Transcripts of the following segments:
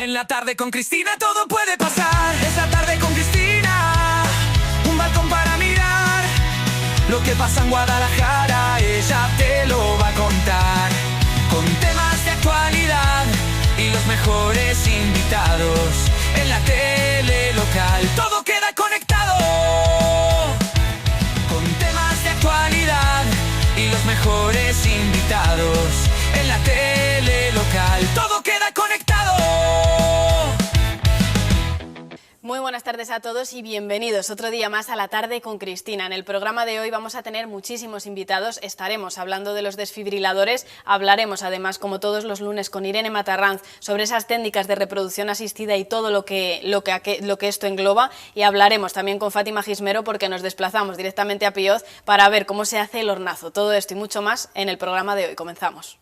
En la tarde con Cristina todo puede pasar. Es la tarde con Cristina, un balcón para mirar lo que pasa en Guadalajara, ella te lo va a contar. Con temas de actualidad y los mejores invitados. En la tele local todo queda conectado. Con temas de actualidad y los mejores invitados. En la tele local todo queda conectado. Muy buenas tardes a todos y bienvenidos otro día más a La Tarde con Cristina. En el programa de hoy vamos a tener muchísimos invitados, estaremos hablando de los desfibriladores, hablaremos además como todos los lunes con Irene Matarranz sobre esas técnicas de reproducción asistida y todo lo que esto engloba, y hablaremos también con Fátima Gismero porque nos desplazamos directamente a Pioz para ver cómo se hace el hornazo. Todo esto y mucho más en el programa de hoy. Comenzamos.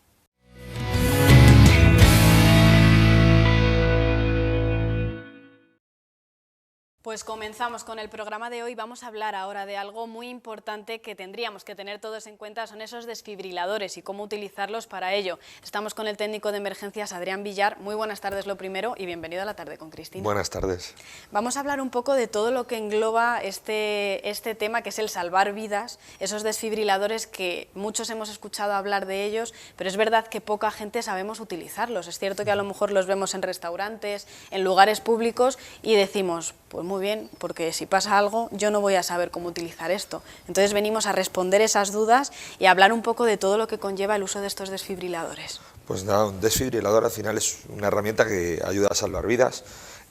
Pues comenzamos con el programa de hoy. Vamos a hablar ahora de algo muy importante que tendríamos que tener todos en cuenta, son esos desfibriladores y cómo utilizarlos para ello. Estamos con el técnico de emergencias, Adrián Villar. Muy buenas tardes lo primero y bienvenido a La Tarde con Cristina. Buenas tardes. Vamos a hablar un poco de todo lo que engloba este tema, que es el salvar vidas, esos desfibriladores que muchos hemos escuchado hablar de ellos, pero es verdad que poca gente sabemos utilizarlos. Es cierto que a lo mejor los vemos en restaurantes, en lugares públicos y decimos, pues muy bien, porque si pasa algo yo no voy a saber cómo utilizar esto. Entonces venimos a responder esas dudas y a hablar un poco de todo lo que conlleva el uso de estos desfibriladores. Pues nada, un desfibrilador al final es una herramienta que ayuda a salvar vidas.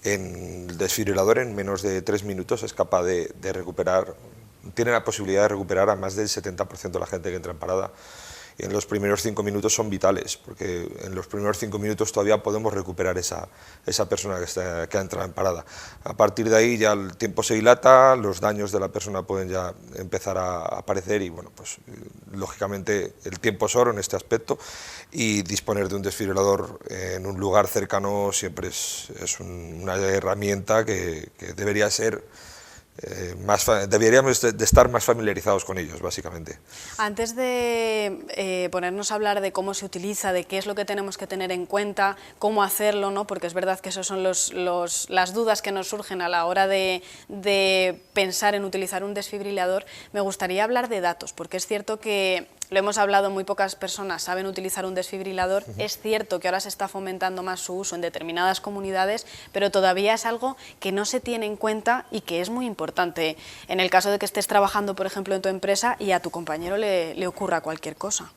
El desfibrilador en menos de 3 minutos es capaz de recuperar, tiene la posibilidad de recuperar a más del 70% de la gente que entra en parada. Y en los primeros 5 minutos son vitales, porque en los primeros 5 minutos todavía podemos recuperar esa persona que ha entrado en parada. A partir de ahí ya el tiempo se dilata, los daños de la persona pueden ya empezar a aparecer y bueno, pues lógicamente el tiempo es oro en este aspecto y disponer de un desfibrilador en un lugar cercano siempre es una herramienta que debería ser... deberíamos de estar más familiarizados con ellos, básicamente. Antes de ponernos a hablar de cómo se utiliza, de qué es lo que tenemos que tener en cuenta, cómo hacerlo, ¿no? Porque es verdad que esas son las dudas que nos surgen a la hora de pensar en utilizar un desfibrilador, me gustaría hablar de datos, porque es cierto que lo hemos hablado, muy pocas personas saben utilizar un desfibrilador. Es cierto que ahora se está fomentando más su uso en determinadas comunidades, pero todavía es algo que no se tiene en cuenta y que es muy importante en el caso de que estés trabajando, por ejemplo, en tu empresa y a tu compañero le ocurra cualquier cosa.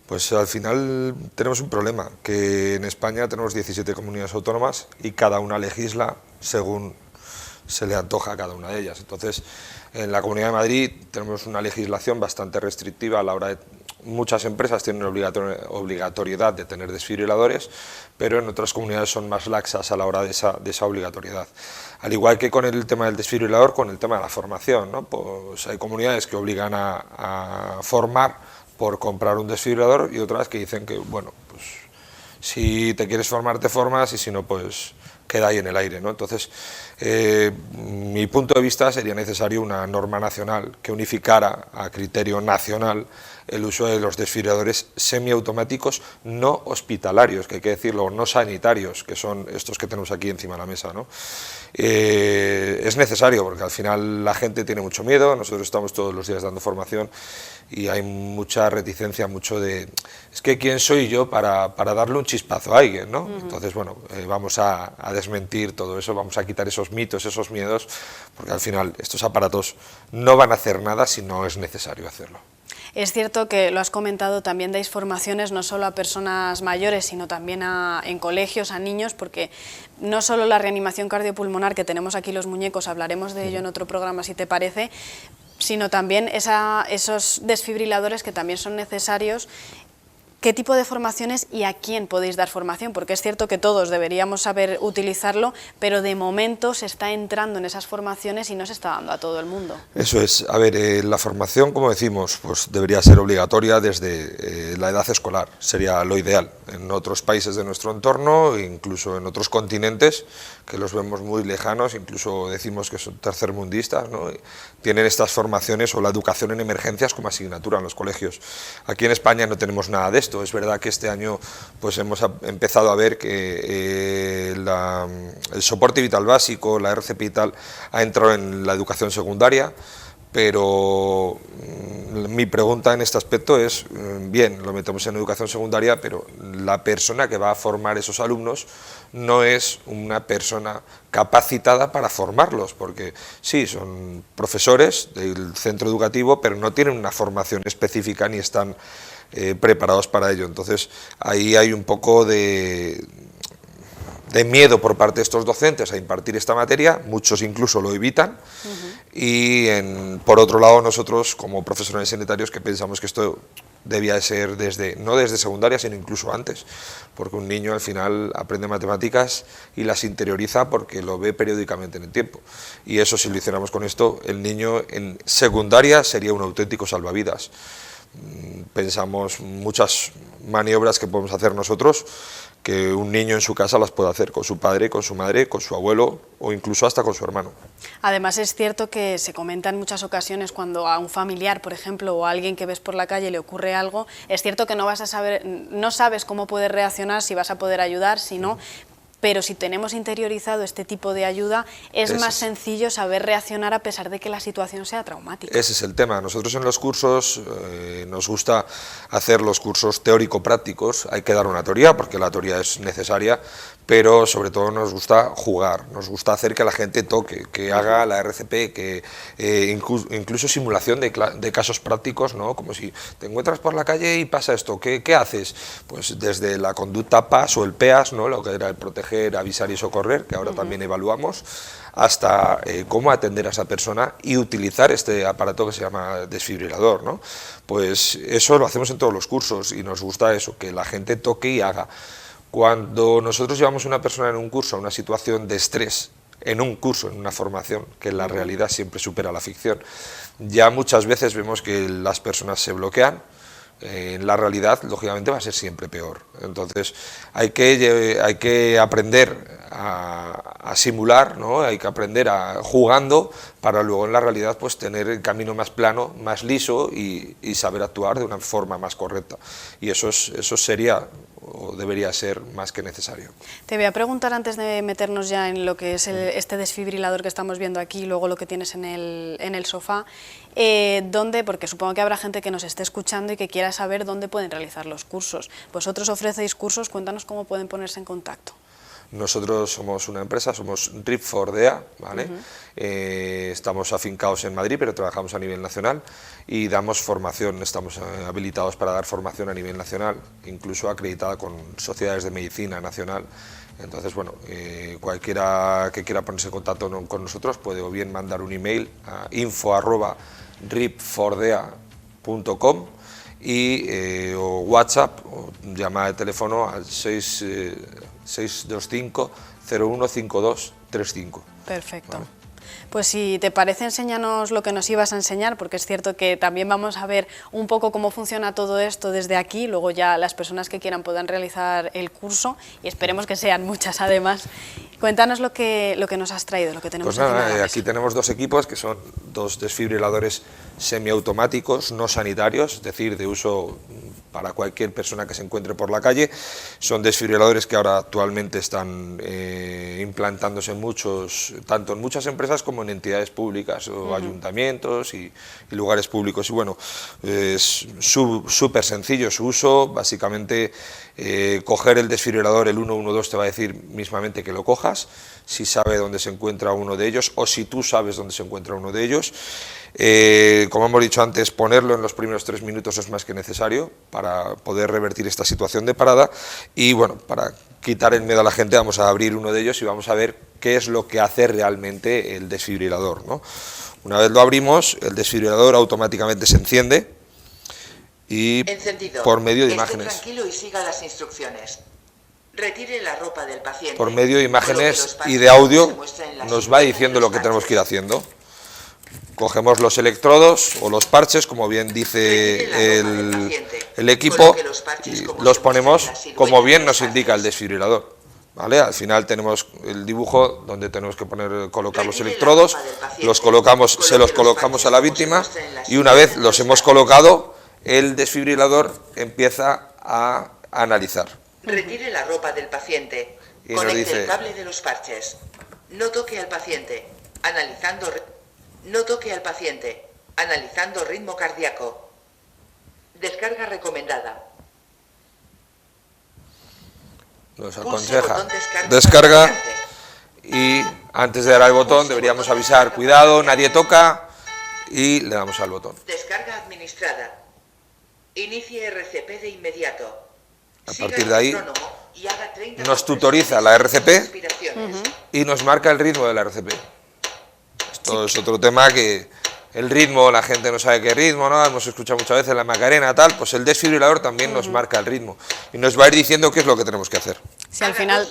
Pues al final tenemos un problema, que en España tenemos 17 comunidades autónomas y cada una legisla según se le antoja a cada una de ellas. Entonces, en la Comunidad de Madrid tenemos una legislación bastante restrictiva a la hora de... Muchas empresas tienen obligatoriedad de tener desfibriladores, pero en otras comunidades son más laxas a la hora de esa obligatoriedad. Al igual que con el tema del desfibrilador, con el tema de la formación, ¿no? Pues hay comunidades que obligan a formar por comprar un desfibrilador y otras que dicen que, bueno, pues si te quieres formar te formas y si no, pues queda ahí en el aire, ¿no? Entonces, mi punto de vista sería necesario una norma nacional que unificara a criterio nacional el uso de los desfibriladores semiautomáticos no hospitalarios, que hay que decirlo, no sanitarios, que son estos que tenemos aquí encima de la mesa, ¿no? Es necesario porque al final la gente tiene mucho miedo, nosotros estamos todos los días dando formación y hay mucha reticencia, mucho de, es que quién soy yo para darle un chispazo a alguien, ¿no? Entonces, bueno, vamos a desmentir todo eso, vamos a quitar esos mitos, esos miedos, porque al final estos aparatos no van a hacer nada si no es necesario hacerlo. Es cierto que lo has comentado, también dais formaciones no solo a personas mayores, sino también en colegios, a niños, porque no solo la reanimación cardiopulmonar, que tenemos aquí los muñecos, hablaremos de ello en otro programa si te parece, sino también esos desfibriladores que también son necesarios. ¿Qué tipo de formaciones y a quién podéis dar formación? Porque es cierto que todos deberíamos saber utilizarlo, pero de momento se está entrando en esas formaciones y no se está dando a todo el mundo. Eso es. A ver, la formación, como decimos, pues debería ser obligatoria desde la edad escolar, sería lo ideal. En otros países de nuestro entorno, incluso en otros continentes, que los vemos muy lejanos, incluso decimos que son tercermundistas, ¿no? Tienen estas formaciones o la educación en emergencias como asignatura en los colegios. Aquí en España no tenemos nada de esto. Es verdad que este año pues hemos empezado a ver que el soporte vital básico, la RCP y tal, ha entrado en la educación secundaria, pero mi pregunta en este aspecto es, bien, lo metemos en educación secundaria, pero la persona que va a formar esos alumnos no es una persona capacitada para formarlos, porque sí, son profesores del centro educativo, pero no tienen una formación específica ni están preparados para ello. Entonces, ahí hay un poco de miedo por parte de estos docentes a impartir esta materia, muchos incluso lo evitan, y por otro lado nosotros como profesionales sanitarios que pensamos que esto debía ser no desde secundaria, sino incluso antes, porque un niño al final aprende matemáticas y las interioriza porque lo ve periódicamente en el tiempo, y eso, si lo hiciéramos con esto, el niño en secundaria sería un auténtico salvavidas. Pensamos muchas maniobras que podemos hacer nosotros, que un niño en su casa las puede hacer con su padre, con su madre, con su abuelo o incluso hasta con su hermano. Además es cierto que se comenta en muchas ocasiones cuando a un familiar, por ejemplo, o a alguien que ves por la calle le ocurre algo, es cierto que no sabes cómo puedes reaccionar, si vas a poder ayudar, si no. Pero si tenemos interiorizado este tipo de ayuda, es más sencillo saber reaccionar a pesar de que la situación sea traumática. Ese es el tema. Nosotros en los cursos nos gusta hacer los cursos teórico-prácticos. Hay que dar una teoría porque la teoría es necesaria, pero sobre todo nos gusta jugar, nos gusta hacer que la gente toque, que haga la RCP, que incluso simulación de casos prácticos, ¿no? Como si te encuentras por la calle y pasa esto, ¿qué haces? Pues desde la conducta PAS o el PEAS, ¿no? Lo que era el proteger, avisar y socorrer, que ahora también evaluamos, hasta cómo atender a esa persona y utilizar este aparato que se llama desfibrilador, ¿no? Pues eso lo hacemos en todos los cursos y nos gusta eso, que la gente toque y haga. Cuando nosotros llevamos a una persona en un curso a una situación de estrés, en un curso, en una formación, que en la realidad siempre supera la ficción, ya muchas veces vemos que las personas se bloquean. En la realidad, lógicamente, va a ser siempre peor. Entonces, hay que aprender a simular, ¿no? Hay que aprender jugando para luego en la realidad pues tener el camino más plano, más liso y saber actuar de una forma más correcta. Y eso sería o debería ser más que necesario. Te voy a preguntar antes de meternos ya en lo que es este desfibrilador que estamos viendo aquí y luego lo que tienes en el sofá, ¿dónde? Porque supongo que habrá gente que nos esté escuchando y que quiera saber dónde pueden realizar los cursos. Vosotros ofrecéis cursos, cuéntanos cómo pueden ponerse en contacto. Nosotros somos una empresa, somos RIP Fordea, ¿vale? Estamos afincados en Madrid, pero trabajamos a nivel nacional y damos formación, estamos habilitados para dar formación a nivel nacional, incluso acreditada con sociedades de medicina nacional. Entonces, bueno, cualquiera que quiera ponerse en contacto con nosotros puede o bien mandar un email a info@ripfordea.com o WhatsApp o llamada de teléfono al 625 0152 35. Perfecto. ¿Vale? Pues si te parece, enséñanos lo que nos ibas a enseñar, porque es cierto que también vamos a ver un poco cómo funciona todo esto desde aquí, luego ya las personas que quieran puedan realizar el curso y esperemos que sean muchas además. Cuéntanos lo que nos has traído, lo que tenemos. Pues nada, aquí tenemos dos equipos que son dos desfibriladores semiautomáticos, no sanitarios, es decir, de uso para cualquier persona que se encuentre por la calle. Son desfibriladores que ahora actualmente están implantándose tanto en muchas empresas como en entidades públicas o ayuntamientos y lugares públicos. Y bueno, es súper sencillo su uso, básicamente coger el desfibrilador, el 112 te va a decir mismamente que lo cojas, si sabe dónde se encuentra uno de ellos o si tú sabes dónde se encuentra uno de ellos. Como hemos dicho antes, ponerlo en los primeros 3 minutos es más que necesario para poder revertir esta situación de parada y bueno, para quitar el miedo a la gente vamos a abrir uno de ellos y vamos a ver qué es lo que hace realmente el desfibrilador, ¿no? Una vez lo abrimos, el desfibrilador automáticamente se enciende y encendido. Por medio de imágenes. Tranquilo y siga las instrucciones. Retire la ropa del paciente. Por medio de imágenes y de audio nos va diciendo lo que tenemos que ir haciendo. Cogemos los electrodos o los parches, como bien dice el equipo, y los ponemos como bien nos indica el desfibrilador. ¿Vale? Al final tenemos el dibujo donde tenemos que colocar los electrodos, se los colocamos a la víctima y una vez los hemos colocado, el desfibrilador empieza a analizar. Retire la ropa del paciente. y nos Conecte dice... el cable de los parches. No toque al paciente. No toque al paciente. Analizando ritmo cardíaco. Descarga recomendada. Nos Pulse aconseja botón descarga para y antes de dar al botón deberíamos avisar, cuidado, nadie toca, y le damos al botón. Descarga administrada. Inicie RCP de inmediato. A Siga partir el de ahí metrónomo y haga 30 nos tutoriza la RCP respiraciones. y nos marca el ritmo de la RCP. Esto es otro tema que el ritmo, la gente no sabe qué ritmo, ¿no? Hemos escuchado muchas veces la Macarena, tal, pues el desfibrilador también nos marca el ritmo y nos va a ir diciendo qué es lo que tenemos que hacer. Si al final,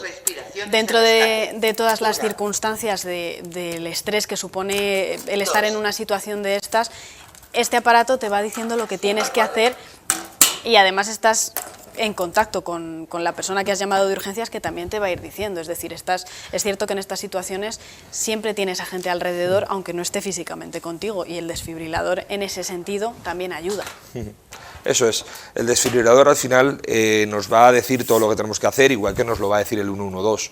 dentro de todas las circunstancias del estrés que supone el estar en una situación de estas, este aparato te va diciendo lo que tienes que hacer y además estás en contacto con la persona que has llamado de urgencias, que también te va a ir diciendo. Es decir, es cierto que en estas situaciones siempre tienes a gente alrededor, aunque no esté físicamente contigo, y el desfibrilador en ese sentido también ayuda. Eso es, el desfibrilador al final nos va a decir todo lo que tenemos que hacer, igual que nos lo va a decir el 112.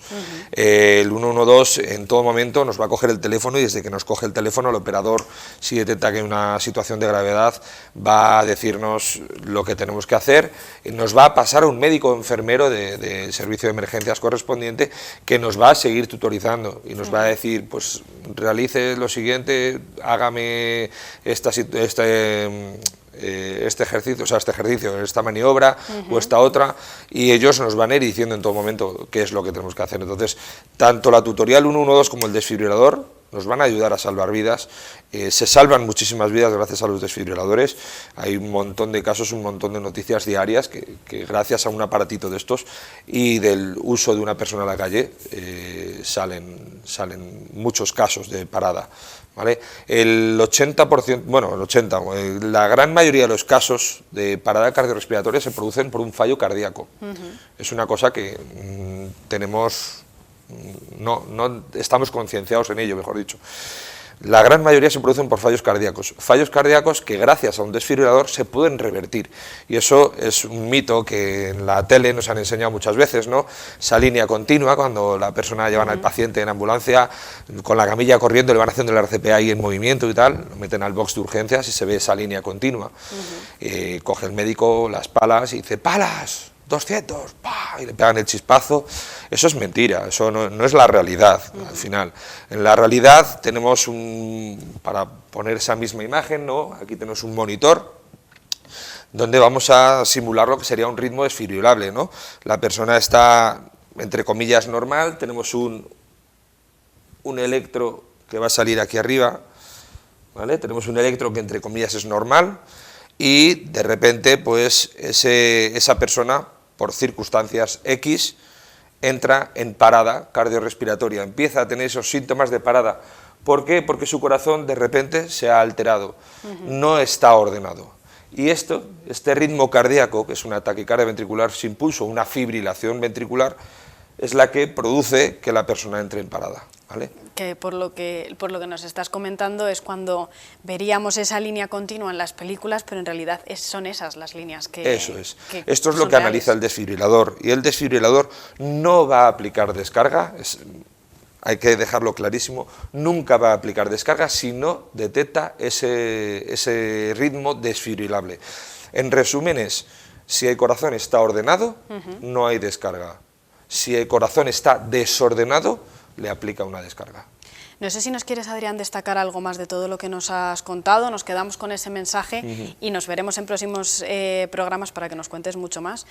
El 112 en todo momento nos va a coger el teléfono y desde que nos coge el teléfono el operador, si detecta que hay una situación de gravedad, va a decirnos lo que tenemos que hacer, y nos va a pasar a un médico o enfermero del servicio de emergencias correspondiente que nos va a seguir tutorizando y nos va a decir, pues realice lo siguiente, hágame este ejercicio, esta maniobra o esta otra, y ellos nos van a ir diciendo en todo momento qué es lo que tenemos que hacer. Entonces, tanto la tutorial 112 como el desfibrilador nos van a ayudar a salvar vidas. Se salvan muchísimas vidas gracias a los desfibriladores. Hay un montón de casos, un montón de noticias diarias que gracias a un aparatito de estos y del uso de una persona en la calle salen muchos casos de parada. ¿Vale? El 80%, bueno, la gran mayoría de los casos de parada cardiorrespiratoria se producen por un fallo cardíaco. Es una cosa que no estamos concienciados en ello, mejor dicho. La gran mayoría se producen por fallos cardíacos que gracias a un desfibrilador se pueden revertir, y eso es un mito que en la tele nos han enseñado muchas veces, ¿no? Esa línea continua, cuando la persona llevan al paciente en ambulancia con la camilla corriendo, le van haciendo el RCP ahí en movimiento y tal, lo meten al box de urgencias y se ve esa línea continua. Coge el médico las palas y dice, ¡palas! 200, ¡pah! Y le pegan el chispazo. Eso es mentira, eso no es la realidad al final. En la realidad tenemos para poner esa misma imagen, ¿no? Aquí tenemos un monitor donde vamos a simular lo que sería un ritmo desfibrilable, ¿no? La persona está, entre comillas, normal, tenemos un electro que va a salir aquí arriba, ¿vale? Tenemos un electro que entre comillas es normal, y de repente pues esa persona, por circunstancias X, entra en parada cardiorrespiratoria, empieza a tener esos síntomas de parada. ¿Por qué? Porque su corazón de repente se ha alterado, no está ordenado. Y este ritmo cardíaco, que es una taquicardia ventricular sin pulso, una fibrilación ventricular, es la que produce que la persona entre en parada, ¿vale? Que por lo que nos estás comentando es cuando veríamos esa línea continua en las películas, pero en realidad son esas las líneas que... Eso es. Esto es lo que analiza el desfibrilador, y el desfibrilador no va a aplicar descarga, hay que dejarlo clarísimo, nunca va a aplicar descarga si no detecta ese ritmo desfibrilable. En resumen si el corazón está ordenado, no hay descarga. Si el corazón está desordenado, le aplica una descarga. No sé si nos quieres, Adrián, destacar algo más de todo lo que nos has contado. Nos quedamos con ese mensaje y nos veremos en próximos programas para que nos cuentes mucho más.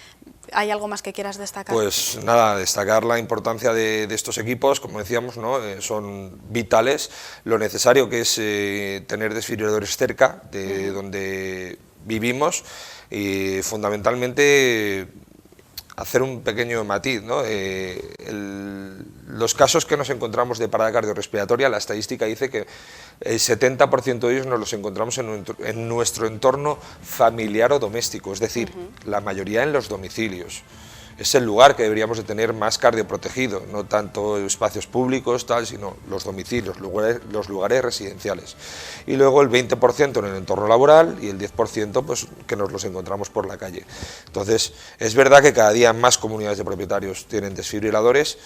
¿Hay algo más que quieras destacar? Pues nada, destacar la importancia de estos equipos, como decíamos, ¿no? Son vitales, lo necesario que es tener desfibriladores cerca de donde vivimos, y fundamentalmente hacer un pequeño matiz, ¿no? Los casos que nos encontramos de parada cardiorrespiratoria, la estadística dice que el 70% de ellos nos los encontramos en nuestro entorno familiar o doméstico, es decir, la mayoría en los domicilios. es el lugar que deberíamos de tener más cardioprotegido, no tanto espacios públicos, tal, sino los domicilios, los lugares residenciales. Y luego el 20% en el entorno laboral y el 10% pues, que nos los encontramos por la calle. Entonces, es verdad que cada día más comunidades de propietarios tienen desfibriladores,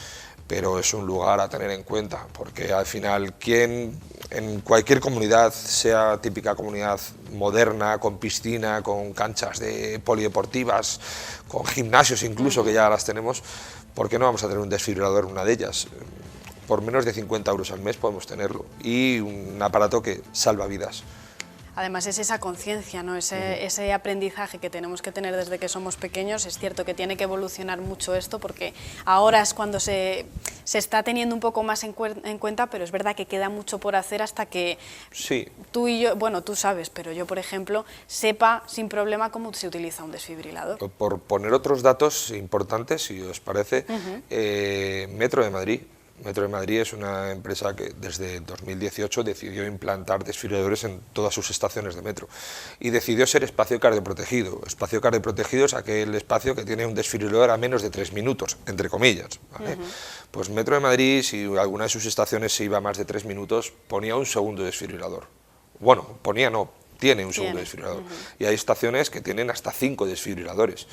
pero es un lugar a tener en cuenta, porque al final, en cualquier comunidad, sea típica comunidad moderna, con piscina, con canchas de polideportivas, con gimnasios incluso, que ya las tenemos, ¿por qué no vamos a tener un desfibrilador en una de ellas? Por menos de 50 euros al mes podemos tenerlo, y un aparato que salva vidas. Además es esa conciencia, ¿no? Ese aprendizaje que tenemos que tener desde que somos pequeños. Es cierto que tiene que evolucionar mucho esto, porque ahora es cuando se está teniendo un poco más en cuenta, pero es verdad que queda mucho por hacer hasta que sí. Tú y yo, bueno, tú sabes, pero yo, por ejemplo, sepa sin problema cómo se utiliza un desfibrilador. Por poner otros datos importantes, si os parece, Metro de Madrid. Metro de Madrid es una empresa que desde 2018 decidió implantar desfibriladores en todas sus estaciones de metro y decidió ser espacio cardioprotegido. Espacio cardioprotegido es aquel espacio que tiene un desfibrilador a menos de 3 minutos, entre comillas, ¿vale? Pues Metro de Madrid, si alguna de sus estaciones se iba a más de 3 minutos, ponía un segundo desfibrilador. Bueno, tiene un segundo desfibrilador. Y hay estaciones que tienen hasta 5 desfibriladores.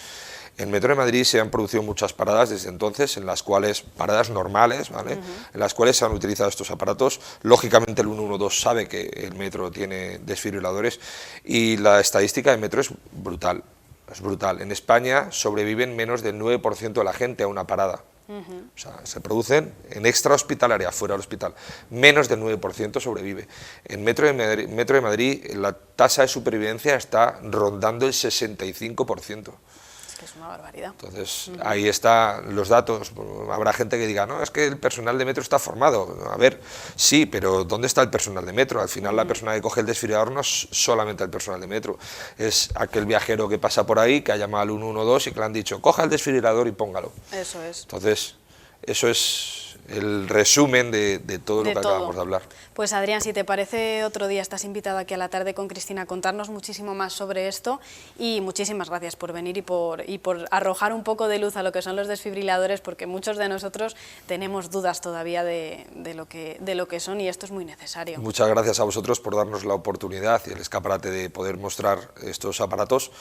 En Metro de Madrid se han producido muchas paradas desde entonces, en las cuales, paradas normales, ¿vale? En las cuales se han utilizado estos aparatos. Lógicamente el 112 sabe que el metro tiene desfibriladores y la estadística de Metro es brutal. Es brutal. En España sobreviven menos del 9% de la gente a una parada. O sea, se producen en extrahospitalaria, fuera del hospital, menos del 9% sobrevive. En Metro de Madrid la tasa de supervivencia está rondando el 65%. Que es una barbaridad. Entonces, ahí están los datos. Habrá gente que diga, no, es que el personal de metro está formado. A ver, sí, pero ¿dónde está el personal de metro? Al final la persona que coge el desfibrilador no es solamente el personal de metro, es aquel viajero que pasa por ahí, que ha llamado al 112 y que le han dicho, coja el desfibrilador y póngalo. Eso es. Entonces, eso es el resumen de todo lo que acabamos de hablar. Pues Adrián, si te parece, otro día estás invitado aquí a La Tarde con Cristina a contarnos muchísimo más sobre esto, y muchísimas gracias por venir y por arrojar un poco de luz a lo que son los desfibriladores, porque muchos de nosotros tenemos dudas todavía de lo que son, y esto es muy necesario. Muchas gracias a vosotros por darnos la oportunidad y el escaparate de poder mostrar estos aparatos.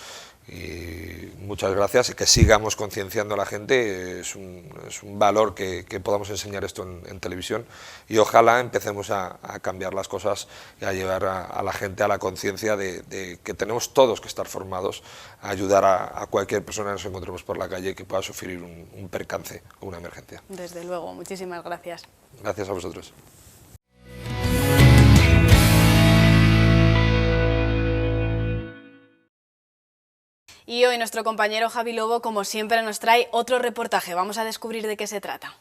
Y muchas gracias, y que sigamos concienciando a la gente. Es un valor que podamos enseñar esto en televisión, y ojalá empecemos a cambiar las cosas y a llevar a la gente a la conciencia de que tenemos todos que estar formados a ayudar a cualquier persona que nos encontremos por la calle que pueda sufrir un percance o una emergencia. Desde luego, muchísimas gracias. Gracias a vosotros. Y hoy nuestro compañero Javi Lobo, como siempre, nos trae otro reportaje. Vamos a descubrir de qué se trata.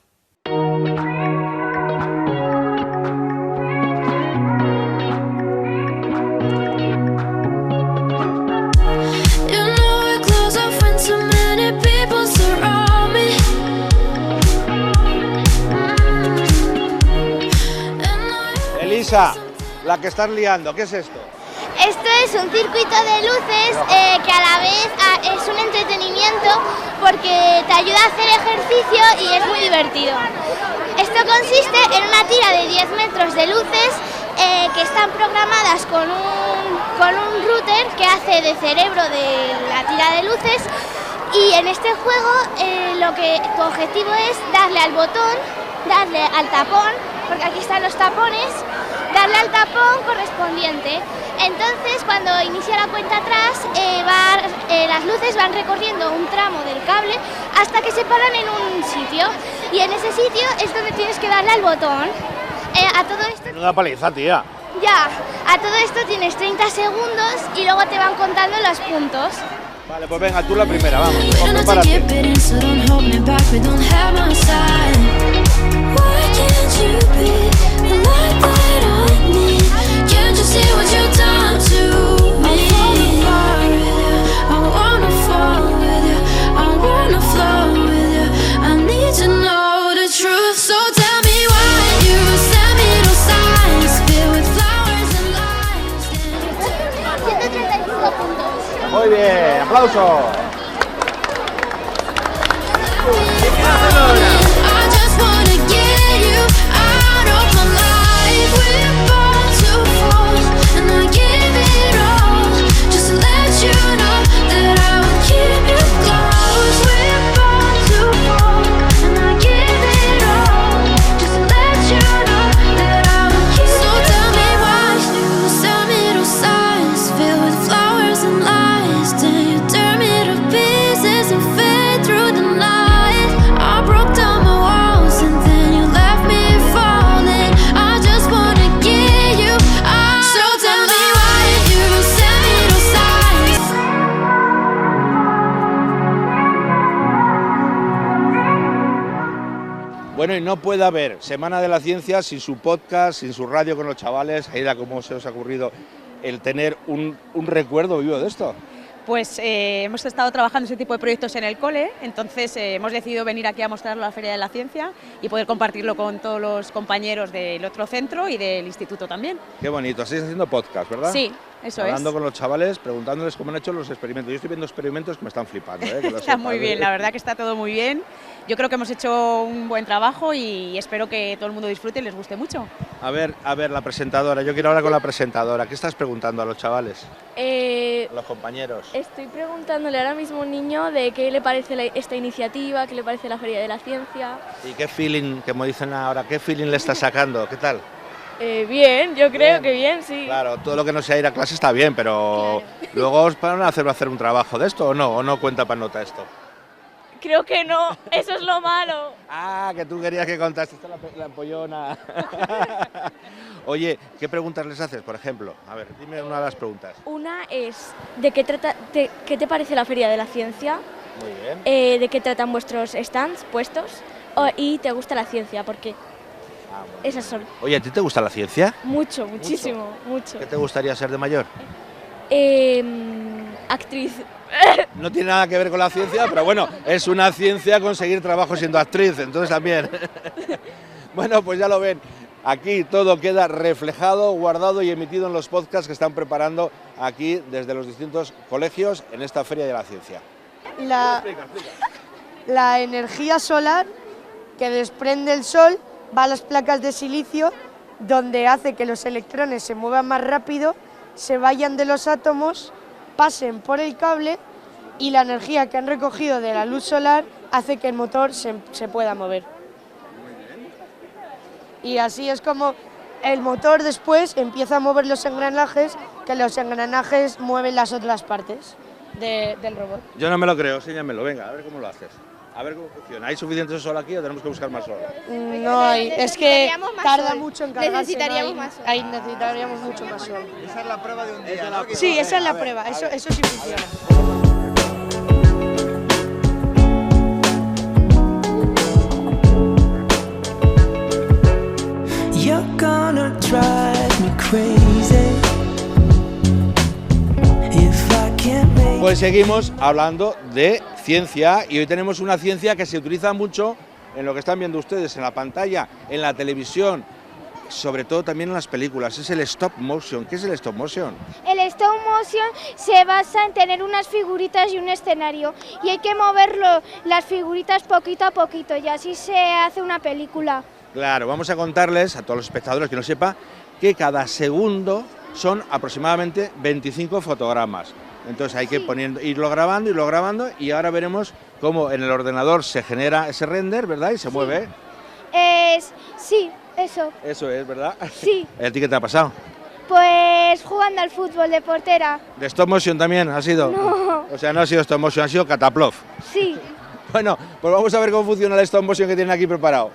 Elisa, la que estás liando, ¿qué es esto? Esto es un circuito de luces que a la vez es un entretenimiento porque te ayuda a hacer ejercicio y es muy divertido. Esto consiste en una tira de 10 metros de luces que están programadas con un router que hace de cerebro de la tira de luces, y en este juego tu objetivo es darle al botón, darle al tapón, porque aquí están los tapones, darle al tapón correspondiente. Entonces, cuando inicia la cuenta atrás, las luces van recorriendo un tramo del cable hasta que se paran en un sitio, y en ese sitio es donde tienes que darle al botón. A todo esto... Menuda paliza, tía. Ya, a todo esto tienes 30 segundos y luego te van contando los puntos. Vale, pues venga, tú la primera, vamos. Prepárate. Puntos. Muy bien, aplauso. no puede haber Semana de la Ciencia sin su podcast, sin su radio con los chavales. Aida, ¿cómo se os ha ocurrido el tener un recuerdo vivo de esto? Pues hemos estado trabajando ese tipo de proyectos en el cole, entonces hemos decidido venir aquí a mostrarlo a la Feria de la Ciencia y poder compartirlo con todos los compañeros del otro centro y del instituto también. Qué bonito, estáis haciendo podcast, ¿verdad? Sí, eso Hablando es. con los chavales, preguntándoles cómo han hecho los experimentos. Yo estoy viendo experimentos que me están flipando. Que lo Está sepas, muy bien, la verdad que está todo muy bien. Yo creo que hemos hecho un buen trabajo y espero que todo el mundo disfrute y les guste mucho. A ver, la presentadora. Yo quiero hablar con la presentadora. ¿Qué estás preguntando a los chavales? A los compañeros. Estoy preguntándole ahora mismo a un niño de qué le parece esta iniciativa, qué le parece la Feria de la Ciencia. ¿Y qué feeling, que me dicen ahora, qué feeling le estás sacando? ¿Qué tal? Bien, yo creo que bien, sí. Claro, todo lo que no sea ir a clase está bien, pero luego os van a hacer un trabajo de esto, ¿o no cuenta para nota esto? Creo que no, eso es lo malo. Ah, que tú querías que contaste, esta es la ampollona. Oye, ¿qué preguntas les haces, por ejemplo? A ver, dime una de las preguntas. Una es, ¿de qué te parece la Feria de la Ciencia? Muy bien. ¿De qué tratan vuestros stands puestos? ¿Y te gusta la ciencia? ¿Por qué? Esas son. Oye, ¿a ti te gusta la ciencia? Mucho, muchísimo, mucho. ¿Qué te gustaría ser de mayor? Actriz. No tiene nada que ver con la ciencia, pero bueno, es una ciencia conseguir trabajo siendo actriz, entonces también. Bueno, pues ya lo ven, aquí todo queda reflejado, guardado y emitido en los podcasts que están preparando aquí desde los distintos colegios en esta Feria de la Ciencia. La energía solar que desprende el sol va a las placas de silicio, donde hace que los electrones se muevan más rápido, se vayan de los átomos, pasen por el cable y la energía que han recogido de la luz solar hace que el motor se pueda mover. Y así es como el motor después empieza a mover los engranajes, que los engranajes mueven las otras partes del robot. Yo no me lo creo, enséñamelo, venga, a ver cómo lo haces. A ver cómo funciona. ¿Hay suficiente sol aquí o tenemos que buscar más sol? No hay, es que tarda sol. mucho en cargarse. Necesitaríamos más sol. Ahí necesitaríamos mucho más sol. Esa es la prueba de un día, ¿no? Sí, esa es la prueba, eso sí funciona. You're gonna drive me crazy if I can't make. Pues seguimos hablando de ciencia y hoy tenemos una ciencia que se utiliza mucho en lo que están viendo ustedes en la pantalla, en la televisión, sobre todo también en las películas. Es el stop motion. ¿Qué es el stop motion? El stop motion se basa en tener unas figuritas y un escenario y hay que moverlo las figuritas poquito a poquito y así se hace una película. Claro, vamos a contarles a todos los espectadores que no sepa que cada segundo son aproximadamente 25 fotogramas. Entonces hay que irlo grabando y ahora veremos cómo en el ordenador se genera ese render, ¿verdad? Y se mueve. Sí, eso. Eso es, ¿verdad? Sí. ¿A ti qué te ha pasado? Pues jugando al fútbol de portera. ¿De stop motion también ha sido? No. O sea, no ha sido stop motion, ha sido cataplof. Sí. Bueno, pues vamos a ver cómo funciona el stop motion que tienen aquí preparado.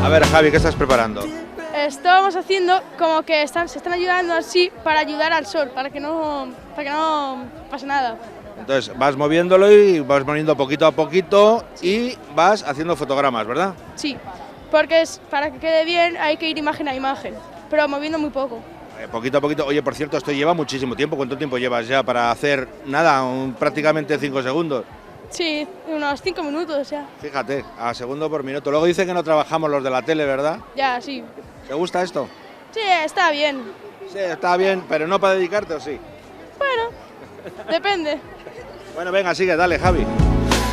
A ver, Javi, ¿qué estás preparando? Estábamos haciendo como que se están ayudando así para ayudar al sol, para que no pase nada. Entonces vas moviéndolo y vas poniendo poquito a poquito y vas haciendo fotogramas, ¿verdad? Sí, porque para que quede bien hay que ir imagen a imagen, pero moviendo muy poco. Poquito a poquito. Oye, por cierto, esto lleva muchísimo tiempo. ¿Cuánto tiempo llevas ya para hacer nada? Prácticamente 5 segundos. Sí, unos 5 minutos ya. Fíjate, a segundo por minuto. Luego dice que no trabajamos los de la tele, ¿verdad? Ya, sí. ¿Te gusta esto? Sí, está bien. Sí, está bien, pero no para dedicarte, ¿o sí? Bueno, depende. Bueno, venga, sigue, dale, Javi.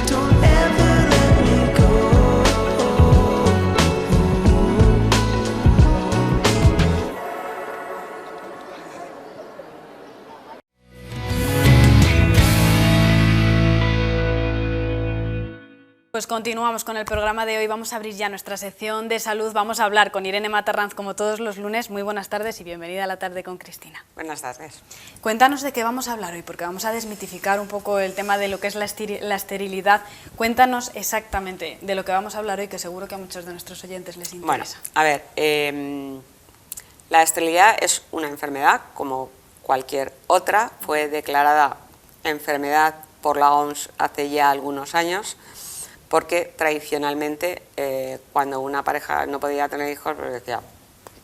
Don't ever let me go. Pues continuamos con el programa de hoy, vamos a abrir ya nuestra sección de salud, vamos a hablar con Irene Matarranz como todos los lunes. Muy buenas tardes y bienvenida a la tarde con Cristina. Buenas tardes. Cuéntanos de qué vamos a hablar hoy, porque vamos a desmitificar un poco el tema de lo que es la esterilidad. Cuéntanos exactamente de lo que vamos a hablar hoy, que seguro que a muchos de nuestros oyentes les interesa. Bueno, a ver, la esterilidad es una enfermedad como cualquier otra, fue declarada enfermedad por la OMS hace ya algunos años, porque tradicionalmente cuando una pareja no podía tener hijos, pues decía,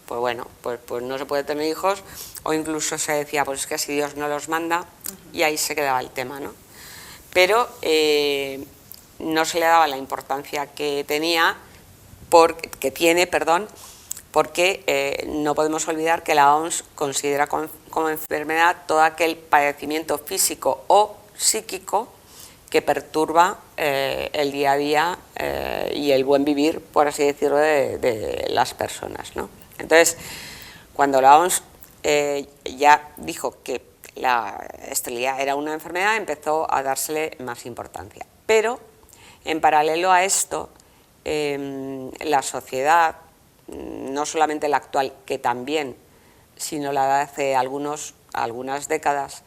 pues bueno, pues no se puede tener hijos, o incluso se decía, pues es que si Dios no los manda, y ahí se quedaba el tema, ¿no? Pero no se le daba la importancia que tiene, porque no podemos olvidar que la OMS considera como enfermedad todo aquel padecimiento físico o psíquico que perturba el día a día y el buen vivir, por así decirlo, de las personas, ¿no? Entonces, cuando la OMS ya dijo que la esterilidad era una enfermedad, empezó a dársele más importancia. Pero, en paralelo a esto, la sociedad, no solamente la actual, que también, sino la de hace algunas décadas,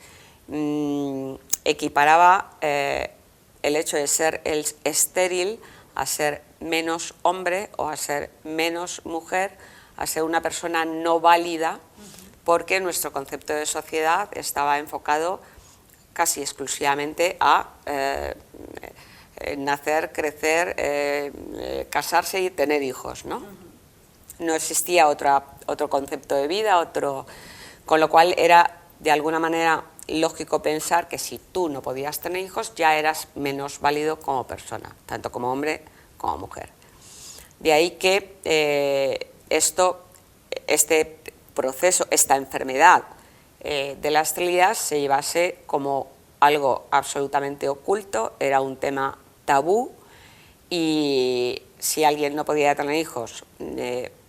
equiparaba el hecho de ser estéril a ser menos hombre o a ser menos mujer, a ser una persona no válida, porque nuestro concepto de sociedad estaba enfocado casi exclusivamente a nacer, crecer, casarse y tener hijos, ¿no? No existía otro concepto de vida, con lo cual era de alguna manera lógico pensar que si tú no podías tener hijos ya eras menos válido como persona, tanto como hombre como mujer. De ahí que este proceso, esta enfermedad de la esterilidad se llevase como algo absolutamente oculto, era un tema tabú, y si alguien no podía tener hijos,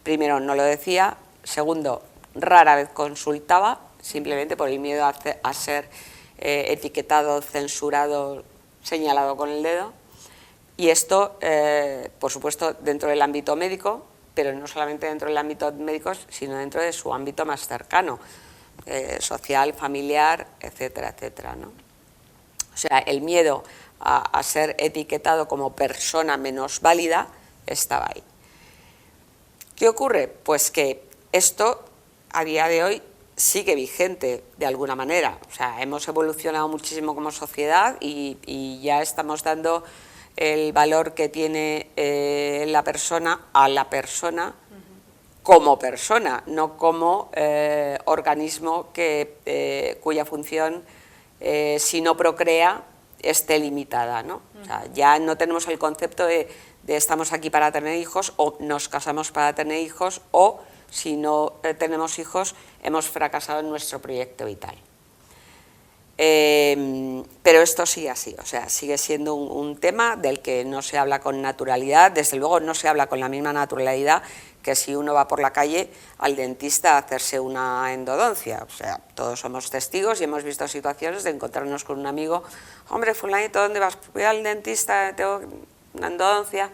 primero no lo decía, segundo rara vez consultaba, simplemente por el miedo a ser etiquetado, censurado, señalado con el dedo. Y esto, por supuesto, dentro del ámbito médico, pero no solamente dentro del ámbito médico, sino dentro de su ámbito más cercano, social, familiar, etcétera, etcétera, ¿no? O sea, el miedo a ser etiquetado como persona menos válida estaba ahí. ¿Qué ocurre? Pues que esto, a día de hoy, sigue vigente de alguna manera. O sea, hemos evolucionado muchísimo como sociedad y ya estamos dando el valor que tiene la persona a la persona como persona, no como organismo cuya función, si no procrea, esté limitada, ¿no? O sea, ya no tenemos el concepto de estamos aquí para tener hijos, o nos casamos para tener hijos, o si no tenemos hijos hemos fracasado en nuestro proyecto vital. Pero esto sigue así, o sea, sigue siendo un tema del que no se habla con naturalidad. Desde luego no se habla con la misma naturalidad que si uno va por la calle al dentista a hacerse una endodoncia. O sea, todos somos testigos y hemos visto situaciones de encontrarnos con un amigo, hombre, fulanito, ¿dónde vas? Voy al dentista, tengo una endodoncia.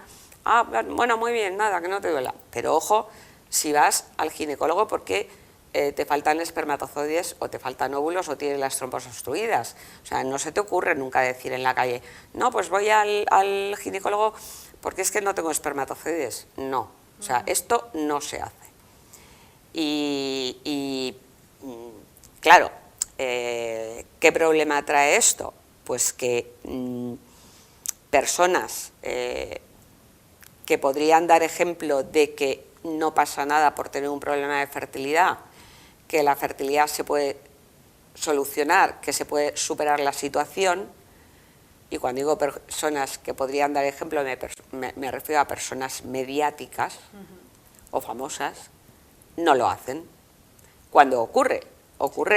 Ah, bueno, muy bien, nada, que no te duela. Pero ojo, si vas al ginecólogo porque te faltan espermatozoides o te faltan óvulos o tienes las trompas obstruidas. O sea, no se te ocurre nunca decir en la calle, no, pues voy al ginecólogo porque es que no tengo espermatozoides. No, o sea, esto no se hace. Y claro, ¿qué problema trae esto? Pues que personas que podrían dar ejemplo de que no pasa nada por tener un problema de fertilidad, que la fertilidad se puede solucionar, que se puede superar la situación, y cuando digo personas que podrían dar ejemplo me refiero a personas mediáticas o famosas, no lo hacen. Cuando ocurre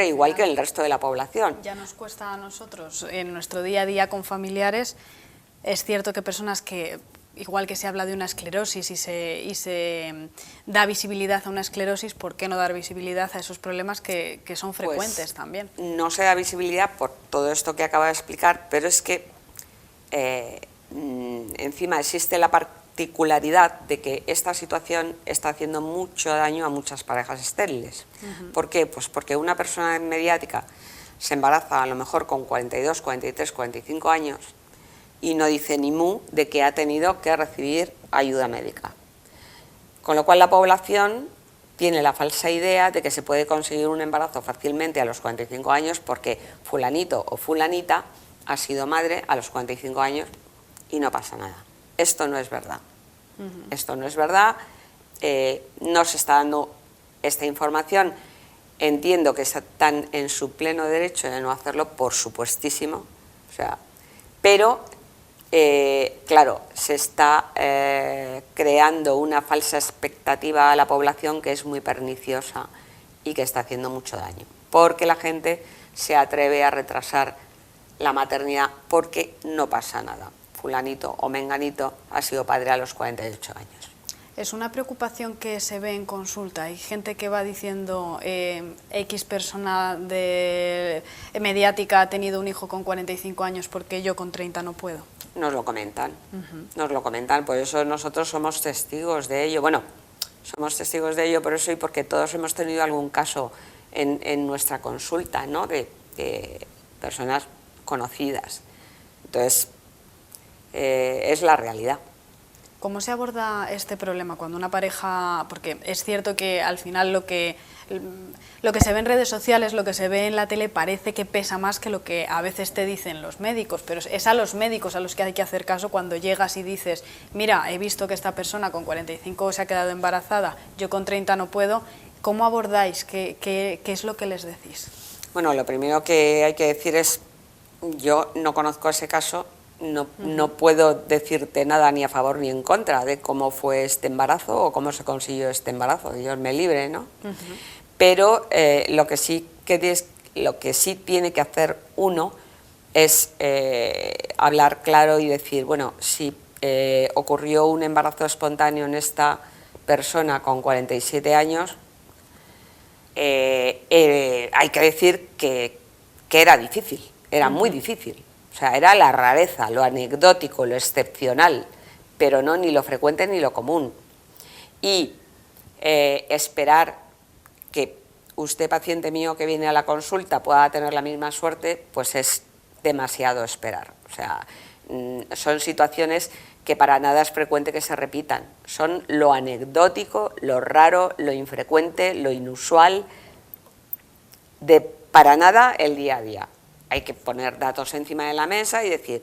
igual que en el resto de la población. Ya nos cuesta a nosotros, en nuestro día a día con familiares, es cierto que personas que, igual que se habla de una esclerosis y se da visibilidad a una esclerosis, ¿por qué no dar visibilidad a esos problemas que son frecuentes pues, también? No se da visibilidad por todo esto que acabo de explicar, pero es que encima existe la particularidad de que esta situación está haciendo mucho daño a muchas parejas estériles. ¿Por qué? Pues porque una persona mediática se embaraza a lo mejor con 42, 43, 45 años y no dice ni mu de que ha tenido que recibir ayuda médica. Con lo cual la población tiene la falsa idea de que se puede conseguir un embarazo fácilmente a los 45 años porque fulanito o fulanita ha sido madre a los 45 años y no pasa nada. Esto no es verdad. Esto no es verdad, no se está dando esta información. Entiendo que están en su pleno derecho de no hacerlo, por supuestísimo, o sea, pero claro, se está creando una falsa expectativa a la población que es muy perniciosa y que está haciendo mucho daño, porque la gente se atreve a retrasar la maternidad porque no pasa nada. Fulanito o menganito ha sido padre a los 48 años. Es una preocupación que se ve en consulta. Hay gente que va diciendo X persona mediática ha tenido un hijo con 45 años porque yo con 30 no puedo. Nos lo comentan, nos lo comentan, por eso nosotros somos testigos de ello. Bueno, somos testigos de ello por eso y porque todos hemos tenido algún caso en nuestra consulta, ¿no? de personas conocidas. Entonces, es la realidad. ¿Cómo se aborda este problema cuando una pareja, porque es cierto que al final lo que se ve en redes sociales, lo que se ve en la tele parece que pesa más que lo que a veces te dicen los médicos, pero es a los médicos a los que hay que hacer caso cuando llegas y dices, mira, he visto que esta persona con 45 se ha quedado embarazada, yo con 30 no puedo. ¿Cómo abordáis? ¿Qué es lo que les decís? Bueno, lo primero que hay que decir es, yo no conozco ese caso, no puedo decirte nada ni a favor ni en contra de cómo fue este embarazo o cómo se consiguió este embarazo, Dios me libre, ¿no? Pero lo que sí tiene que hacer uno es hablar claro y decir, bueno, si ocurrió un embarazo espontáneo en esta persona con 47 años, hay que decir que era difícil, era muy difícil. O sea, era la rareza, lo anecdótico, lo excepcional, pero no ni lo frecuente ni lo común. Y esperar que usted, paciente mío que viene a la consulta, pueda tener la misma suerte, pues es demasiado esperar. O sea, son situaciones que para nada es frecuente que se repitan. Son lo anecdótico, lo raro, lo infrecuente, lo inusual, de para nada el día a día. Hay que poner datos encima de la mesa y decir,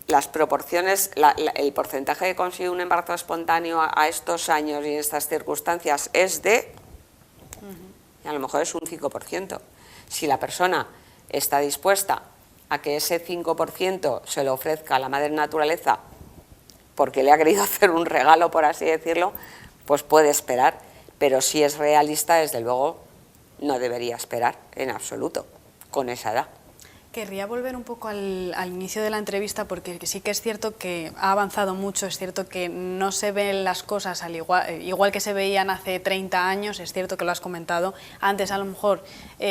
las proporciones, el porcentaje que consigue un embarazo espontáneo a estos años y en estas circunstancias es de, a lo mejor es un 5%. Si la persona está dispuesta a que ese 5% se lo ofrezca a la madre naturaleza porque le ha querido hacer un regalo, por así decirlo, pues puede esperar, pero si es realista, desde luego, no debería esperar en absoluto con esa edad. Querría volver un poco al inicio de la entrevista porque sí que es cierto que ha avanzado mucho, es cierto que no se ven las cosas igual que se veían hace 30 años, es cierto que lo has comentado, antes a lo mejor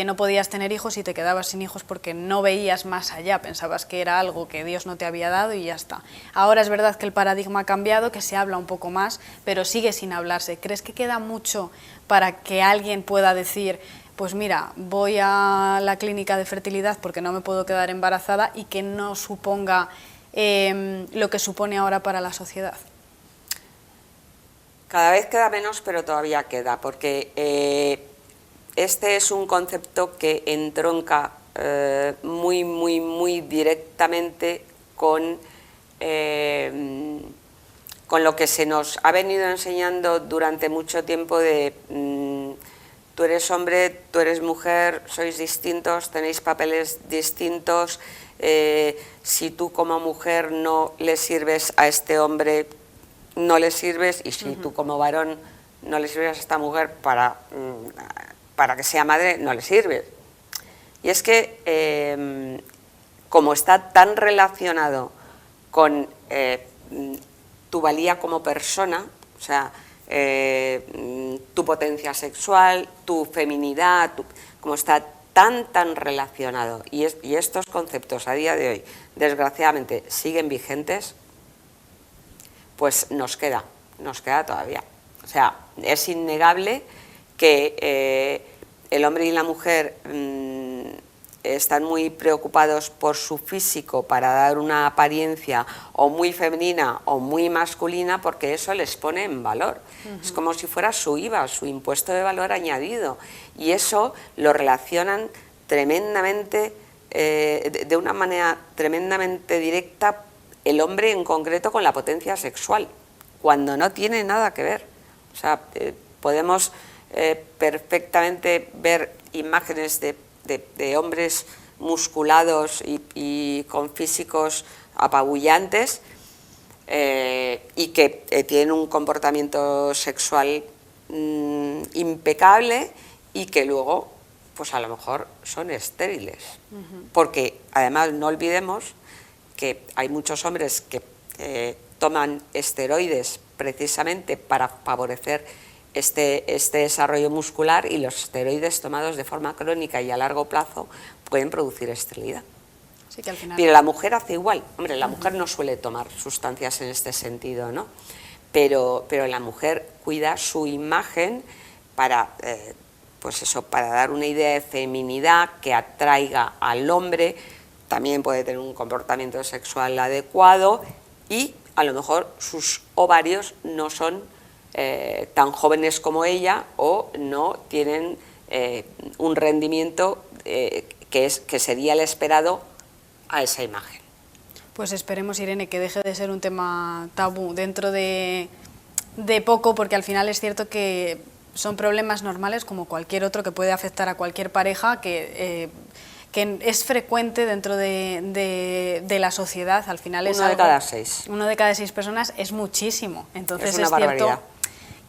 no podías tener hijos y te quedabas sin hijos porque no veías más allá, pensabas que era algo que Dios no te había dado y ya está. Ahora es verdad que el paradigma ha cambiado, que se habla un poco más, pero sigue sin hablarse. ¿Crees que queda mucho para que alguien pueda decir, pues mira, voy a la clínica de fertilidad porque no me puedo quedar embarazada y que no suponga lo que supone ahora para la sociedad? Cada vez queda menos, pero todavía queda, porque este es un concepto que entronca muy directamente con lo que se nos ha venido enseñando durante mucho tiempo de tú eres hombre, tú eres mujer, sois distintos, tenéis papeles distintos, si tú como mujer no le sirves a este hombre, no le sirves, y si tú como varón no le sirves a esta mujer para que sea madre, no le sirves. Y es que como está tan relacionado con tu valía como persona, o sea, tu potencia sexual, tu feminidad, como está tan relacionado y estos conceptos a día de hoy desgraciadamente siguen vigentes, pues nos queda todavía. O sea, es innegable que el hombre y la mujer están muy preocupados por su físico para dar una apariencia o muy femenina o muy masculina porque eso les pone en valor. Es como si fuera su IVA, su impuesto de valor añadido, y eso lo relacionan tremendamente de una manera tremendamente directa el hombre en concreto con la potencia sexual, cuando no tiene nada que ver. O sea, podemos perfectamente ver imágenes de hombres musculados y con físicos apabullantes y que tienen un comportamiento sexual impecable y que luego, pues a lo mejor son estériles. Porque además no olvidemos que hay muchos hombres que toman esteroides precisamente para favorecer este desarrollo muscular, y los esteroides tomados de forma crónica y a largo plazo pueden producir esterilidad. Sí, que al final... Pero la mujer hace igual. Hombre, la mujer no suele tomar sustancias en este sentido, ¿no? Pero la mujer cuida su imagen para, pues eso, para dar una idea de feminidad que atraiga al hombre. También puede tener un comportamiento sexual adecuado y a lo mejor sus ovarios no son tan jóvenes como ella, o no tienen un rendimiento que sería el esperado a esa imagen. Pues esperemos, Irene, que deje de ser un tema tabú dentro de poco, porque al final es cierto que son problemas normales como cualquier otro que puede afectar a cualquier pareja, que es frecuente dentro de la sociedad. Al final es uno de cada 6. Uno de cada 6 personas es muchísimo. Entonces es cierto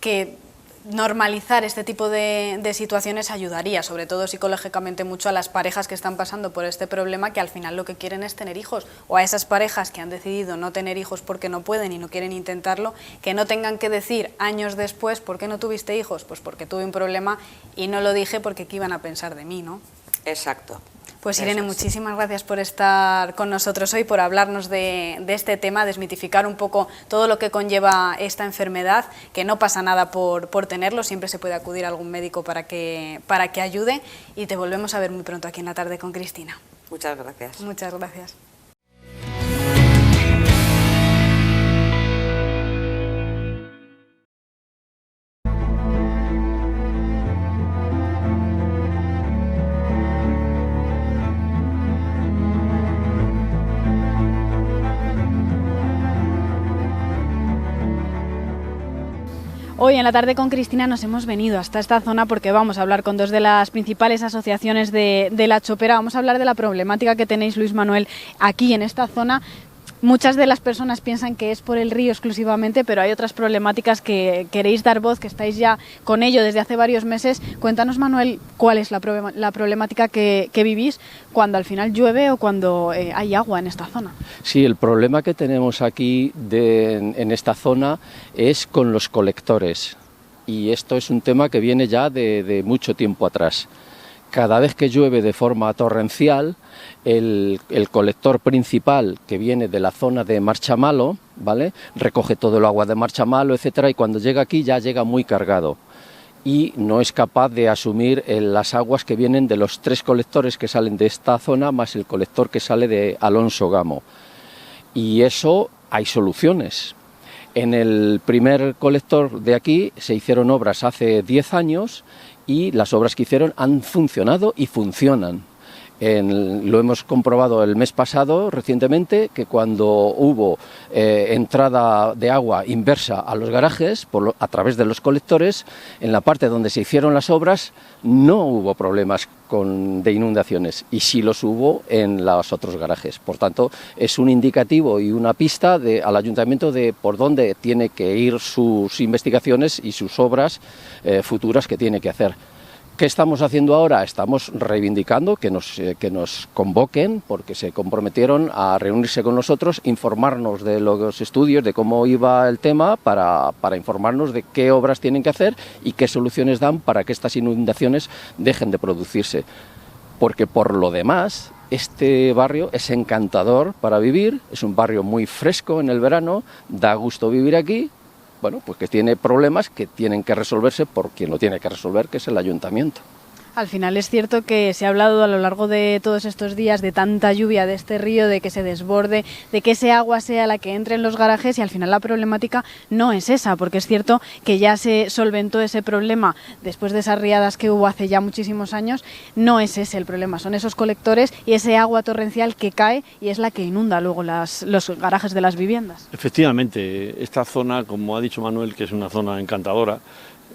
que normalizar este tipo de situaciones ayudaría, sobre todo psicológicamente, mucho a las parejas que están pasando por este problema, que al final lo que quieren es tener hijos, o a esas parejas que han decidido no tener hijos porque no pueden y no quieren intentarlo, que no tengan que decir años después: ¿por qué no tuviste hijos? Pues porque tuve un problema y no lo dije porque qué iban a pensar de mí, ¿no? Exacto. Pues Irene, muchísimas gracias por estar con nosotros hoy, por hablarnos de este tema, desmitificar un poco todo lo que conlleva esta enfermedad, que no pasa nada por tenerlo, siempre se puede acudir a algún médico para que ayude, y te volvemos a ver muy pronto aquí en La Tarde con Cristina. Muchas gracias. Muchas gracias. Hoy en La Tarde con Cristina nos hemos venido hasta esta zona porque vamos a hablar con dos de las principales asociaciones de La Chopera. Vamos a hablar de la problemática que tenéis, Luis Manuel, aquí en esta zona. Muchas de las personas piensan que es por el río exclusivamente, pero hay otras problemáticas que queréis dar voz, que estáis ya con ello desde hace varios meses. Cuéntanos, Manuel, cuál es la problemática que vivís cuando al final llueve o cuando hay agua en esta zona. Sí, el problema que tenemos aquí en esta zona es con los colectores, y esto es un tema que viene ya de mucho tiempo atrás. Cada vez que llueve de forma torrencial, el colector principal, que viene de la zona de Marchamalo, ¿vale?, recoge todo el agua de Marchamalo, etcétera, y cuando llega aquí ya llega muy cargado y no es capaz de asumir las aguas que vienen de los 3 colectores que salen de esta zona, más el colector que sale de Alonso Gamo. Y eso hay soluciones. En el primer colector de aquí se hicieron obras hace 10 años y las obras que hicieron han funcionado y funcionan. Lo hemos comprobado el mes pasado, recientemente, que cuando hubo entrada de agua inversa a los garajes a través de los colectores, en la parte donde se hicieron las obras no hubo problemas de inundaciones, y sí los hubo en los otros garajes. Por tanto, es un indicativo y una pista al ayuntamiento de por dónde tiene que ir sus investigaciones y sus obras futuras que tiene que hacer. ¿Qué estamos haciendo ahora? Estamos reivindicando que nos convoquen, porque se comprometieron a reunirse con nosotros, informarnos de los estudios, de cómo iba el tema, para informarnos de qué obras tienen que hacer y qué soluciones dan para que estas inundaciones dejen de producirse. Porque por lo demás, este barrio es encantador para vivir, es un barrio muy fresco en el verano, da gusto vivir aquí. Bueno, pues que tiene problemas que tienen que resolverse por quien lo tiene que resolver, que es el ayuntamiento. Al final es cierto que se ha hablado a lo largo de todos estos días de tanta lluvia de este río, de que se desborde, de que ese agua sea la que entre en los garajes, y al final la problemática no es esa, porque es cierto que ya se solventó ese problema después de esas riadas que hubo hace ya muchísimos años. No es ese el problema, son esos colectores y ese agua torrencial que cae y es la que inunda luego los garajes de las viviendas. Efectivamente, esta zona, como ha dicho Manuel, que es una zona encantadora,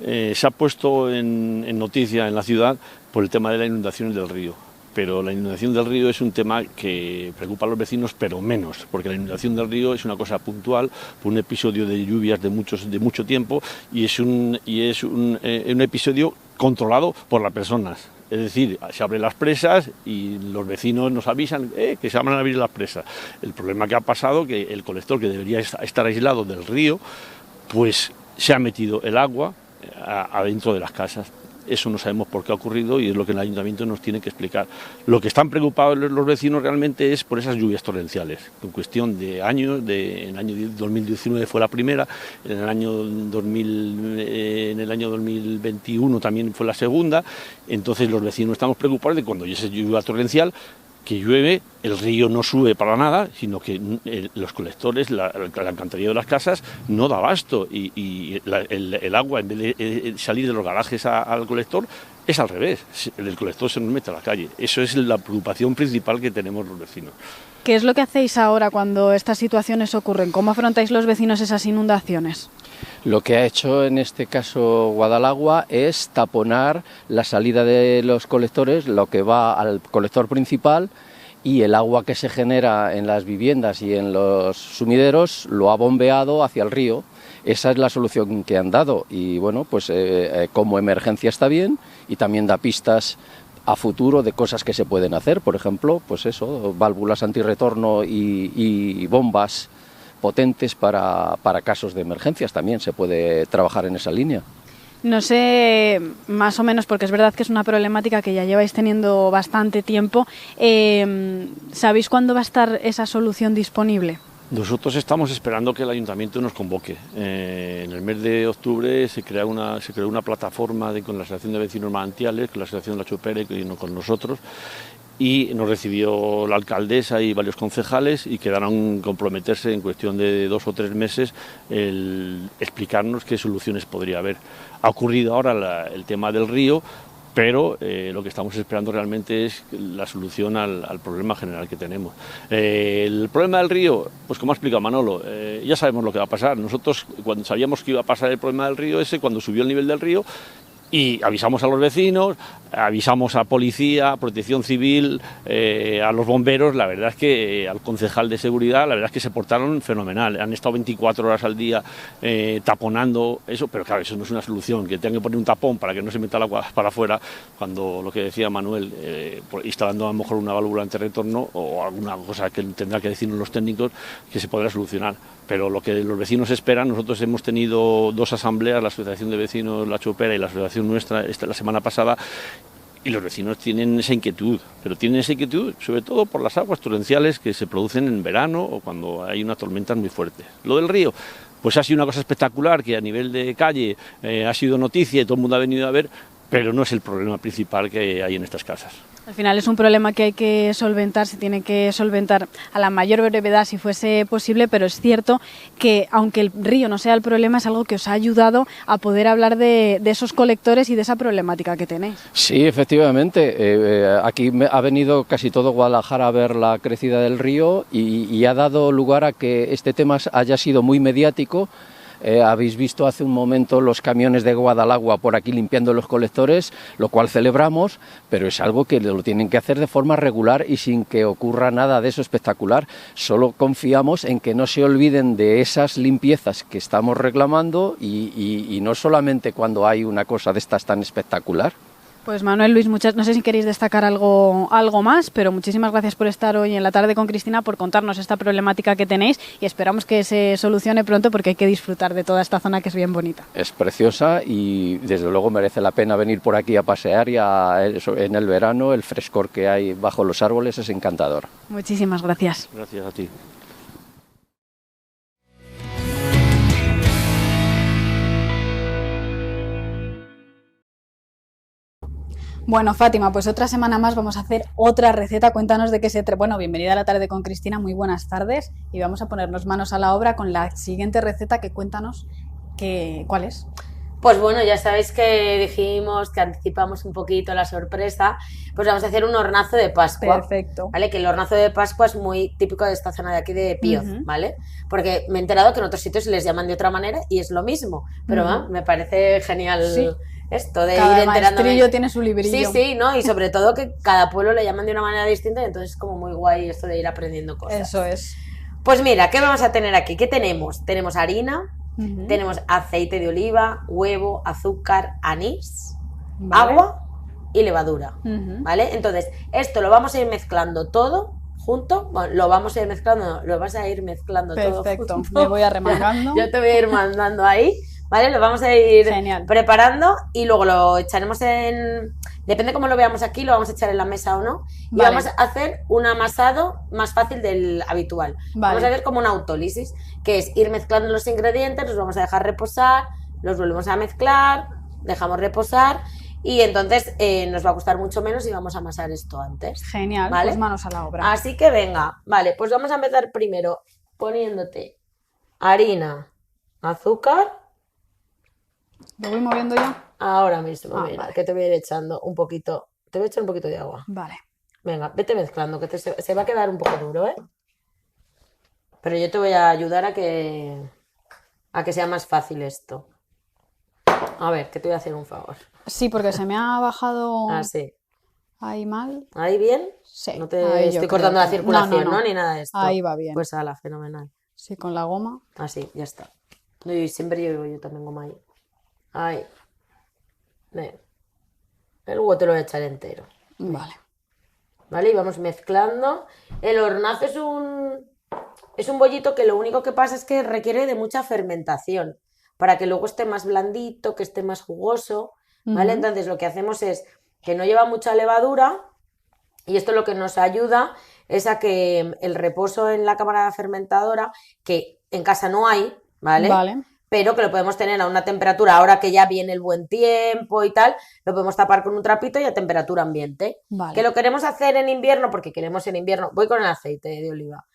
se ha puesto en noticia en la ciudad por el tema de las inundaciones del río. Pero la inundación del río es un tema que preocupa a los vecinos, pero menos, porque la inundación del río es una cosa puntual, por un episodio de lluvias de mucho tiempo, y es un episodio controlado por las personas. Es decir, se abren las presas y los vecinos nos avisan que se van a abrir las presas. El problema que ha pasado que el colector, que debería estar aislado del río, pues se ha metido el agua adentro de las casas. Eso no sabemos por qué ha ocurrido y es lo que el ayuntamiento nos tiene que explicar. Lo que están preocupados los vecinos realmente es por esas lluvias torrenciales. En cuestión de años, en el año 2019 fue la primera, en el año 2021 también fue la segunda. Entonces los vecinos estamos preocupados de cuando hay esa lluvia torrencial, que llueve, el río no sube para nada, sino que los colectores, la alcantarilla de las casas no da abasto y el agua, en vez de salir de los garajes al colector, es al revés, el colector se nos mete a la calle. Eso es la preocupación principal que tenemos los vecinos. ¿Qué es lo que hacéis ahora cuando estas situaciones ocurren? ¿Cómo afrontáis los vecinos esas inundaciones? Lo que ha hecho en este caso Guadalagua es taponar la salida de los colectores, lo que va al colector principal, y el agua que se genera en las viviendas y en los sumideros lo ha bombeado hacia el río. Esa es la solución que han dado y bueno, pues como emergencia está bien y también da pistas a futuro de cosas que se pueden hacer, por ejemplo, pues eso, válvulas antirretorno y bombas potentes para casos de emergencias, también se puede trabajar en esa línea. No sé, más o menos, porque es verdad que es una problemática que ya lleváis teniendo bastante tiempo, ¿sabéis cuándo va a estar esa solución disponible? Nosotros estamos esperando que el ayuntamiento nos convoque. En el mes de octubre se creó una plataforma con la Asociación de Vecinos Manantiales, con la Asociación de la Chopera y con nosotros, y nos recibió la alcaldesa y varios concejales y quedaron comprometerse en cuestión de 2 o 3 meses el explicarnos qué soluciones podría haber. Ha ocurrido ahora el tema del río, pero lo que estamos esperando realmente es la solución al problema general que tenemos. El problema del río, pues como ha explicado Manolo, ya sabemos lo que va a pasar. Nosotros cuando sabíamos que iba a pasar el problema del río ese, cuando subió el nivel del río, y avisamos a los vecinos, avisamos a policía, a protección civil, a los bomberos. La verdad es que al concejal de seguridad, la verdad es que se portaron fenomenal. Han estado 24 horas al día taponando eso, pero claro, eso no es una solución, que tengan que poner un tapón para que no se meta el agua para afuera, cuando lo que decía Manuel, instalando a lo mejor una válvula antirretorno o alguna cosa que tendrá que decirnos los técnicos, que se podrá solucionar. Pero lo que los vecinos esperan, nosotros hemos tenido 2 asambleas, la Asociación de Vecinos La Chopera y la Asociación nuestra la semana pasada, y los vecinos tienen esa inquietud, pero tienen esa inquietud sobre todo por las aguas torrenciales que se producen en verano o cuando hay unas tormentas muy fuertes. Lo del río, pues ha sido una cosa espectacular, que a nivel de calle ha sido noticia y todo el mundo ha venido a ver, pero no es el problema principal que hay en estas casas. Al final es un problema que hay que solventar, se tiene que solventar a la mayor brevedad si fuese posible, pero es cierto que aunque el río no sea el problema, es algo que os ha ayudado a poder hablar de esos colectores y de esa problemática que tenéis. Sí, efectivamente, aquí ha venido casi todo Guadalajara a ver la crecida del río y ha dado lugar a que este tema haya sido muy mediático. Habéis visto hace un momento los camiones de Guadalagua por aquí limpiando los colectores, lo cual celebramos, pero es algo que lo tienen que hacer de forma regular y sin que ocurra nada de eso espectacular. Solo confiamos en que no se olviden de esas limpiezas que estamos reclamando y no solamente cuando hay una cosa de estas tan espectacular. Pues Manuel, Luis, no sé si queréis destacar algo más, pero muchísimas gracias por estar hoy en la tarde con Cristina, por contarnos esta problemática que tenéis y esperamos que se solucione pronto porque hay que disfrutar de toda esta zona que es bien bonita. Es preciosa y desde luego merece la pena venir por aquí a pasear y en el verano el frescor que hay bajo los árboles es encantador. Muchísimas gracias. Gracias a ti. Bueno, Fátima, pues otra semana más vamos a hacer otra receta. Cuéntanos de qué se trata. Bueno, bienvenida a la tarde con Cristina, muy buenas tardes. Y vamos a ponernos manos a la obra con la siguiente receta, que cuéntanos cuál es. Pues bueno, ya sabéis que dijimos que anticipamos un poquito la sorpresa, pues vamos a hacer un hornazo de Pascua. Perfecto. ¿Vale? Que el hornazo de Pascua es muy típico de esta zona de aquí de Pioz, ¿vale? Porque me he enterado que en otros sitios les llaman de otra manera y es lo mismo, pero me parece genial esto de Cada ir enterándome. maestrillo tiene su librillo. Sí, ¿no? Y sobre todo que cada pueblo le llaman de una manera distinta y entonces es como muy guay esto de ir aprendiendo cosas. Eso es. Pues mira, ¿qué vamos a tener aquí? ¿Qué tenemos? Tenemos harina, tenemos aceite de oliva, huevo, azúcar, anís, agua y levadura, ¿vale? Entonces, esto lo vamos a ir mezclando todo junto. Bueno, lo vas a ir mezclando todo. Perfecto, me voy arremangando. Yo te voy a ir mandando ahí, ¿vale? Lo vamos a ir preparando y luego lo echaremos en... Depende cómo lo veamos aquí, lo vamos a echar en la mesa o no. Y vamos a hacer un amasado más fácil del habitual. Vamos a hacer como una autólisis, que es ir mezclando los ingredientes, los vamos a dejar reposar, los volvemos a mezclar, dejamos reposar y entonces nos va a costar mucho menos y vamos a amasar esto antes. Genial, ¿vale? Pues manos a la obra. Así que venga, vale, pues vamos a empezar primero poniéndote harina, azúcar. ¿Lo voy moviendo ya? Ahora mismo, mira, que te voy a ir echando un poquito, te voy a echar un poquito de agua. Vale. Venga, vete mezclando, que se va a quedar un poco duro, ¿eh? Pero yo te voy a ayudar a que sea más fácil esto. A ver, que te voy a hacer un favor. Sí, porque se me ha bajado... Ah, sí. ¿Ahí mal? ¿Ahí bien? Sí. No te estoy cortando la circulación, ¿no? Ni nada de esto. Ahí va bien. Pues ala, fenomenal. Sí, con la goma. Así, ya está. Y siempre llevo yo también goma ahí. Ahí. Luego te lo voy a echar entero. Vale. Vale, y vamos mezclando. El hornazo es un bollito que lo único que pasa es que requiere de mucha fermentación para que luego esté más blandito, que esté más jugoso, ¿vale? Entonces lo que hacemos es que no lleva mucha levadura y esto lo que nos ayuda es a que el reposo en la cámara fermentadora, que en casa no hay, ¿vale? Pero que lo podemos tener a una temperatura, ahora que ya viene el buen tiempo y tal, lo podemos tapar con un trapito y a temperatura ambiente. Vale. Que lo queremos hacer en invierno, porque queremos en invierno, voy con el aceite de oliva,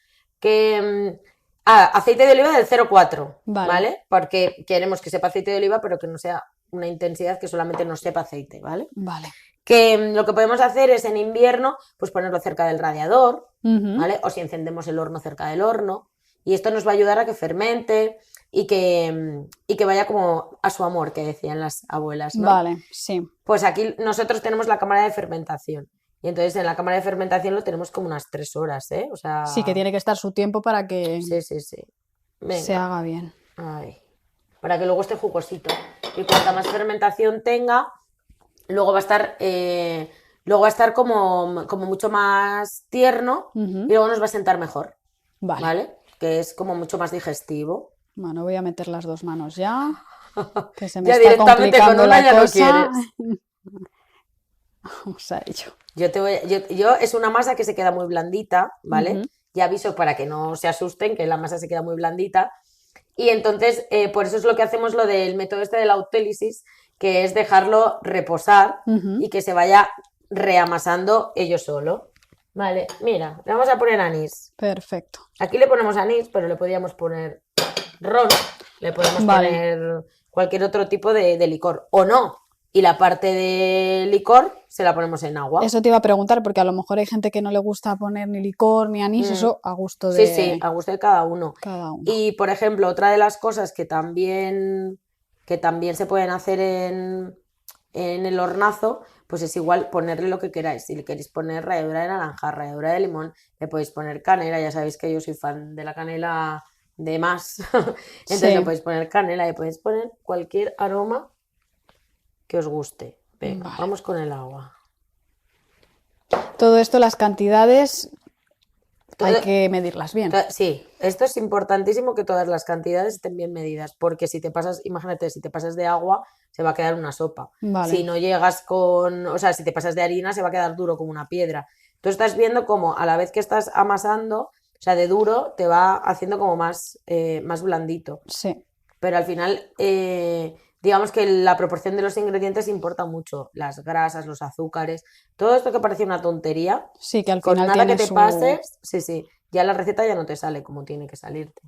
aceite de oliva del 0,4, ¿vale? Porque queremos que sepa aceite de oliva, pero que no sea una intensidad que solamente nos sepa aceite, ¿vale? Vale. Que lo que podemos hacer es en invierno, pues ponerlo cerca del radiador, ¿vale? O si encendemos el horno cerca del horno, y esto nos va a ayudar a que fermente y que vaya como a su amor, que decían las abuelas, ¿no? Vale, sí. Pues aquí nosotros tenemos la cámara de fermentación. Y entonces en la cámara de fermentación lo tenemos como unas 3 horas, ¿eh? O sea... Sí, que tiene que estar su tiempo para que sí. Venga. Se haga bien. Ay. Para que luego esté jugosito. Y cuanta más fermentación tenga, luego va a estar como mucho más tierno y luego nos va a sentar mejor. ¿Vale? Que es como mucho más digestivo. Bueno, voy a meter las 2 manos ya. Que se me ya está directamente complicando con una la ya cosa. no quieres. Vamos a ello. Yo es una masa que se queda muy blandita, ¿vale? Ya aviso para que no se asusten, que la masa se queda muy blandita. Y entonces, por eso es lo que hacemos lo del método este de la autólisis, que es dejarlo reposar y que se vaya reamasando ello solo. Vale, mira, le vamos a poner anís. Perfecto. Aquí le ponemos anís, pero le podríamos poner ron, le podemos poner cualquier otro tipo de licor, o no. Y la parte de licor se la ponemos en agua. Eso te iba a preguntar, porque a lo mejor hay gente que no le gusta poner ni licor ni anís, eso a gusto de... Sí, a gusto de cada uno. Y, por ejemplo, otra de las cosas que también se pueden hacer en el hornazo, pues es igual ponerle lo que queráis. Si le queréis poner ralladura de naranja, ralladura de limón, le podéis poner canela. Ya sabéis que yo soy fan de la canela de más. Entonces le podéis poner canela, le podéis poner cualquier aroma que os guste. Venga, vamos con el agua. Todo esto, las cantidades, hay que medirlas bien. Sí, esto es importantísimo, que todas las cantidades estén bien medidas, porque si te pasas, imagínate, si te pasas de agua, se va a quedar una sopa. Si no llegas si te pasas de harina, se va a quedar duro como una piedra. Tú estás viendo como a la vez que estás amasando, o sea, de duro, te va haciendo como más blandito. Sí. Pero al final... digamos que la proporción de los ingredientes importa mucho, las grasas, los azúcares, todo esto que parece una tontería, Sí, que al con final nada que tiene te su... pases, sí, ya la receta ya no te sale como tiene que salirte.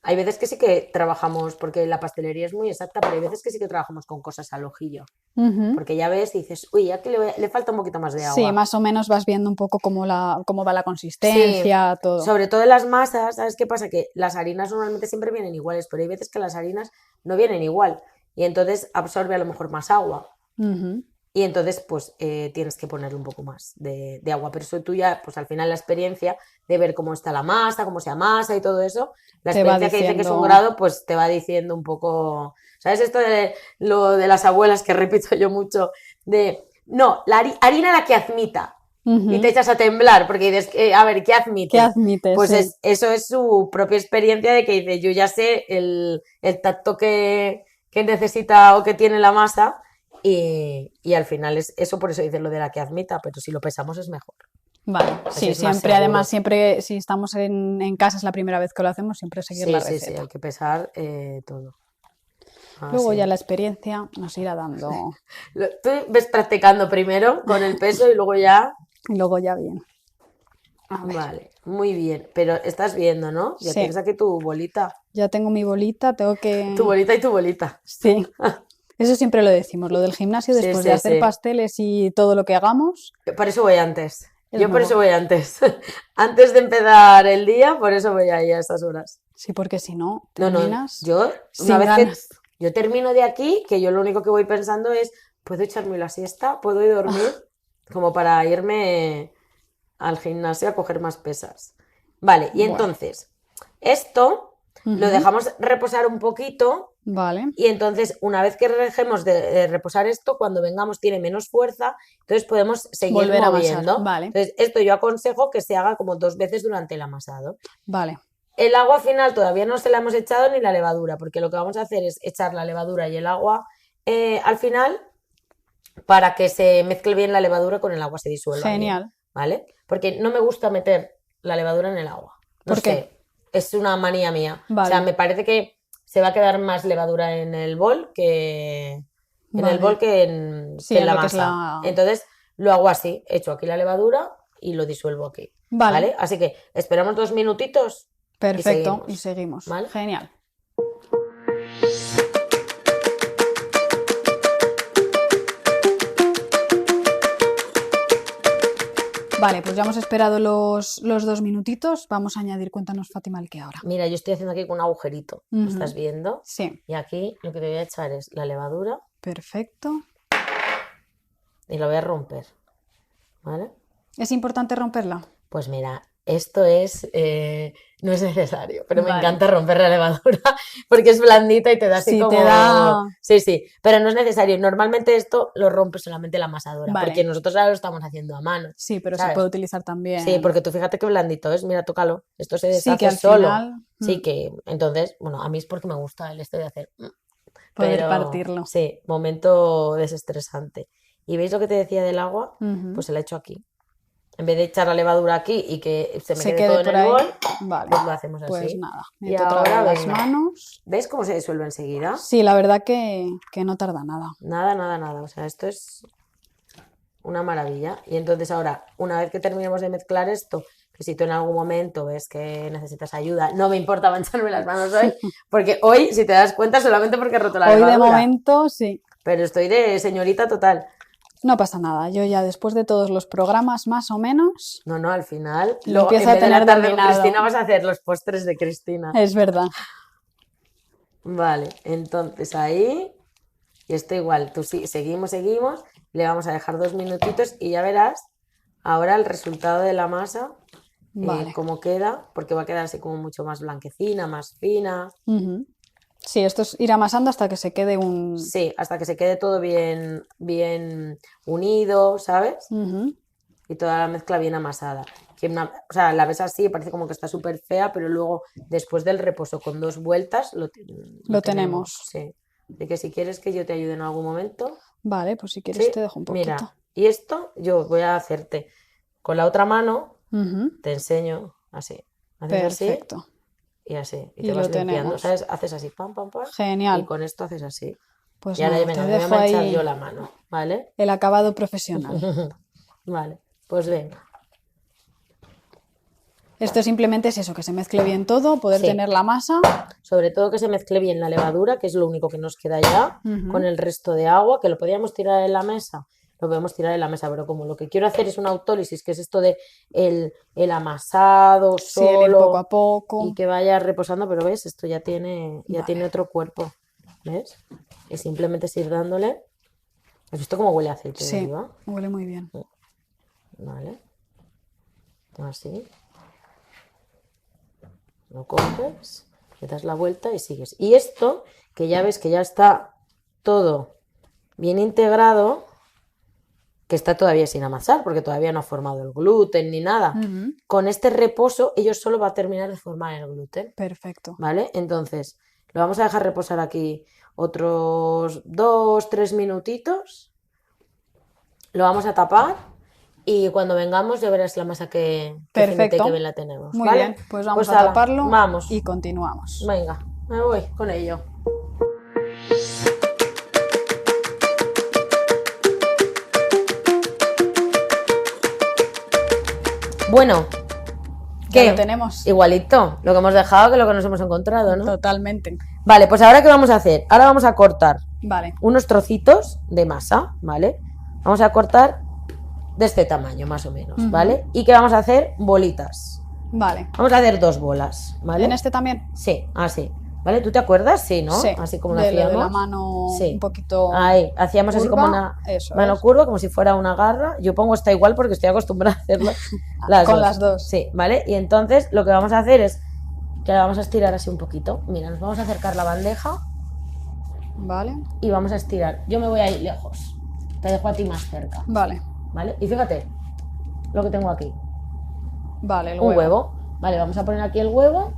Hay veces que sí que trabajamos, porque la pastelería es muy exacta, pero hay veces que sí que trabajamos con cosas al ojillo, Ujú. porque ya ves y dices, uy, aquí le falta un poquito más de agua. Sí, más o menos vas viendo un poco cómo va la consistencia, todo. Sobre todo en las masas, ¿sabes qué pasa? Que las harinas normalmente siempre vienen iguales, pero hay veces que las harinas no vienen igual y entonces absorbe a lo mejor más agua Ujú. y entonces pues tienes que ponerle un poco más de agua, pero eso tú ya, pues al final la experiencia de ver cómo está la masa, cómo se amasa y todo eso, la Te va experiencia que dice que es un diciendo- grado, pues te va diciendo un poco, ¿sabes? Esto de lo de las abuelas que repito yo mucho, de, no, la harina la que admita. Ujú. Y te echas a temblar porque dices, a ver, ¿qué admite? ¿Qué admite? Pues Sí. eso es su propia experiencia de que dice, yo ya sé el tacto que necesita o que tiene la masa y al final es eso, por eso dice lo de la que admita, pero si lo pesamos es mejor. Vale, Así sí, es más siempre, además, seguro. siempre, si estamos en casa, es la primera vez que lo hacemos, siempre seguir Sí, la sí, receta. hay que pesar todo. Luego Así. ya la experiencia nos irá dando, Tú ves practicando primero con el peso y luego ya... y luego ya bien. A ver, Vale, muy bien, pero estás viendo, ¿no? Ya Sí. tienes aquí tu bolita. ya tengo mi bolita, tengo que... Tu bolita y tu bolita. Sí, eso siempre lo decimos, lo del gimnasio, Sí, después sí, de hacer sí. pasteles y todo lo que hagamos, Por eso voy antes. Es Yo por mejor. eso voy antes. Antes de empezar el día, por eso voy ahí a estas horas. sí, porque si no, No, terminas yo sin una vez ganas. que yo termino de aquí, que yo lo único que voy pensando es, ¿puedo echarme la siesta? ¿Puedo ir a dormir? Como para irme al gimnasio a coger más pesas. Vale, y Bueno. entonces, esto lo Ujú. dejamos reposar un poquito Vale, y entonces una vez que dejemos de reposar esto, cuando vengamos tiene menos fuerza, entonces podemos seguir volver a amasar, moviendo. vale, Entonces, esto yo aconsejo que se haga como 2 veces durante el amasado. vale, El agua final todavía no se la hemos echado ni la levadura, porque lo que vamos a hacer es echar la levadura y el agua al final para que se mezcle bien la levadura con el agua, se disuelva bien, genial. ¿vale? Porque no me gusta meter la levadura en el agua. No ¿Por qué? sé, es una manía mía. O Vale. sea, me parece que se va a quedar más levadura en el bol que en Vale. el bol que en, Sí, que en en la lo que es masa. la- Entonces lo hago así, echo aquí la levadura y lo disuelvo aquí. Vale. Así que esperamos 2 minutitos. Perfecto, Y y seguimos. ¿Vale? Genial. Vale, pues ya hemos esperado los 2 minutitos. Vamos a añadir, cuéntanos, Fátima, el que ahora. Mira, yo estoy haciendo aquí con un agujerito. Ujú. ¿Estás viendo? Sí, Y aquí lo que te voy a echar es la levadura perfecto. y la voy a romper. ¿Vale? ¿Es importante romperla? Pues mira, esto no es necesario, pero me Vale. encanta romper la levadura porque es blandita y te da así Sí, te como... da- Sí, pero no es necesario. Normalmente esto lo rompe solamente la amasadora, Vale. porque nosotros ahora lo estamos haciendo a mano. Sí, pero se ¿sabes? puede utilizar también. Sí, porque tú fíjate qué blandito es, mira, tócalo. Esto se Sí, deshace que al solo. final, Sí, que entonces, bueno, a mí es porque me gusta el esto de hacer... poder pero partirlo. sí, momento desestresante. ¿Y veis lo que te decía del agua? Ujú. Pues se la echo aquí. En vez de echar la levadura aquí y que se me Se quede todo en por el ahí. bol, Vale, pues lo hacemos pues así. nada, Y meto otra ahora, vez las venga. manos. ¿Ves cómo se disuelve enseguida? Sí, la verdad que no tarda nada. Nada. O sea, esto es una maravilla. Y entonces ahora, una vez que terminemos de mezclar esto, que si tú en algún momento ves que necesitas ayuda, no me importa mancharme las manos hoy, porque hoy, si te das cuenta, solamente porque he roto la Hoy de levadura. momento sí, Pero estoy de señorita total. no pasa nada. Yo ya después de todos los programas, más o menos, No, al final, Lo luego, en empiezo a vez de la tener tarde con dominado. Cristina vas a hacer los postres de Cristina. es verdad. Vale, entonces ahí, y esto igual, tú seguimos, le vamos a dejar 2 minutitos y ya verás ahora el resultado de la masa, Vale. cómo queda, porque va a quedar así como mucho más blanquecina, más fina. Ujú. Sí, esto es ir amasando hasta que se quede un... Sí, hasta que se quede todo bien, bien unido, ¿sabes? Ujú. Y toda la mezcla bien amasada. O sea, la ves así, parece como que está súper fea, pero luego, después del reposo, con 2 vueltas, lo tenemos. Sí. Así que si quieres que yo te ayude en algún momento. Vale, pues si quieres Sí, te dejo un poquito. mira, y esto yo voy a hacerte con la otra mano, Ujú. te enseño así. Haces así, Perfecto. y así. Y Y te vas lo limpiando, tenemos. ¿sabes? Haces así, pam, pam, pam. Genial. Y con esto haces así. Pues y ahora nada, venga, te me voy a dejo manchar ahí yo la mano, ¿vale? el acabado profesional. Vale, pues venga. Esto simplemente es eso, que se mezcle bien todo, poder Sí. tener la masa. Sobre todo que se mezcle bien la levadura, que es lo único que nos queda ya, Ujú. con el resto de agua, que lo podíamos tirar en la mesa, lo podemos tirar en la mesa, pero como lo que quiero hacer es una autólisis, que es esto de el amasado Sí, el ir solo poco a poco. y que vaya reposando, pero ves, esto ya tiene otro cuerpo, ¿ves? Y simplemente es ir dándole. ¿Has visto cómo huele a aceite de Sí, oliva? huele muy bien. Vale. Así. Lo coges, le das la vuelta y sigues. Y esto, que ya ves que ya está todo bien integrado, que está todavía sin amasar, porque todavía no ha formado el gluten ni nada. Ujú. Con este reposo, ello solo va a terminar de formar el gluten. Perfecto. ¿Vale? Entonces, lo vamos a dejar reposar aquí otros 2-3 minutitos. Lo vamos a tapar. Y cuando vengamos ya verás la masa que finete, Perfecto. que bien la tenemos. Muy ¿vale? bien, pues vamos a ala, taparlo vamos. y continuamos. Venga, me voy con ello. Bueno, Ya ¿qué? lo tenemos. Igualito, lo que hemos dejado que lo que nos hemos encontrado, ¿no? Totalmente. Vale, pues ahora ¿qué vamos a hacer? Ahora vamos a cortar Vale. unos trocitos de masa, ¿vale? Vamos a cortar de este tamaño, más o menos, Ujú. ¿vale? Y que vamos a hacer bolitas. Vale. Vamos a hacer 2 bolas, ¿vale? ¿En este también? Sí, así. ¿Vale? ¿Tú te acuerdas? Sí, ¿no? Sí. Así como lo De lo de hacíamos. la mano Sí. un poquito Ahí, hacíamos así como curva, una eso mano es. curva, como si fuera una garra. Yo pongo esta igual porque estoy acostumbrada a hacerlo Con las dos. Sí, ¿vale? Y entonces lo que vamos a hacer es que la vamos a estirar así un poquito. Mira, nos vamos a acercar la bandeja Vale. y vamos a estirar. Yo me voy a ir lejos. Te dejo a ti más cerca. Vale. ¿Vale? Y fíjate lo que tengo aquí. Vale, el Un huevo. Vale, vamos a poner aquí el huevo.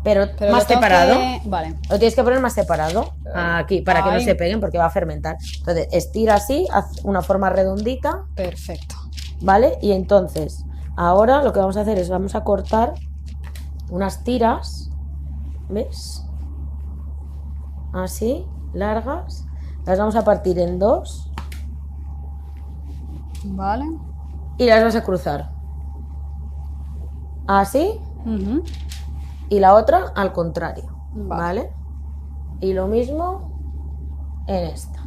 Pero Pero más lo tengo separado. Vale. Lo tienes que poner más separado. Aquí, para que no Ahí. se peguen porque va a fermentar. Entonces, estira así, haz una forma redondita. Perfecto. ¿Vale? Y entonces, ahora lo que vamos a hacer es vamos a cortar unas tiras. ¿Ves? Así, largas. Las vamos a partir en 2 Vale. y las vas a cruzar. Así. Ujú. Y la otra al contrario. Vale. ¿Vale? Y lo mismo en esta.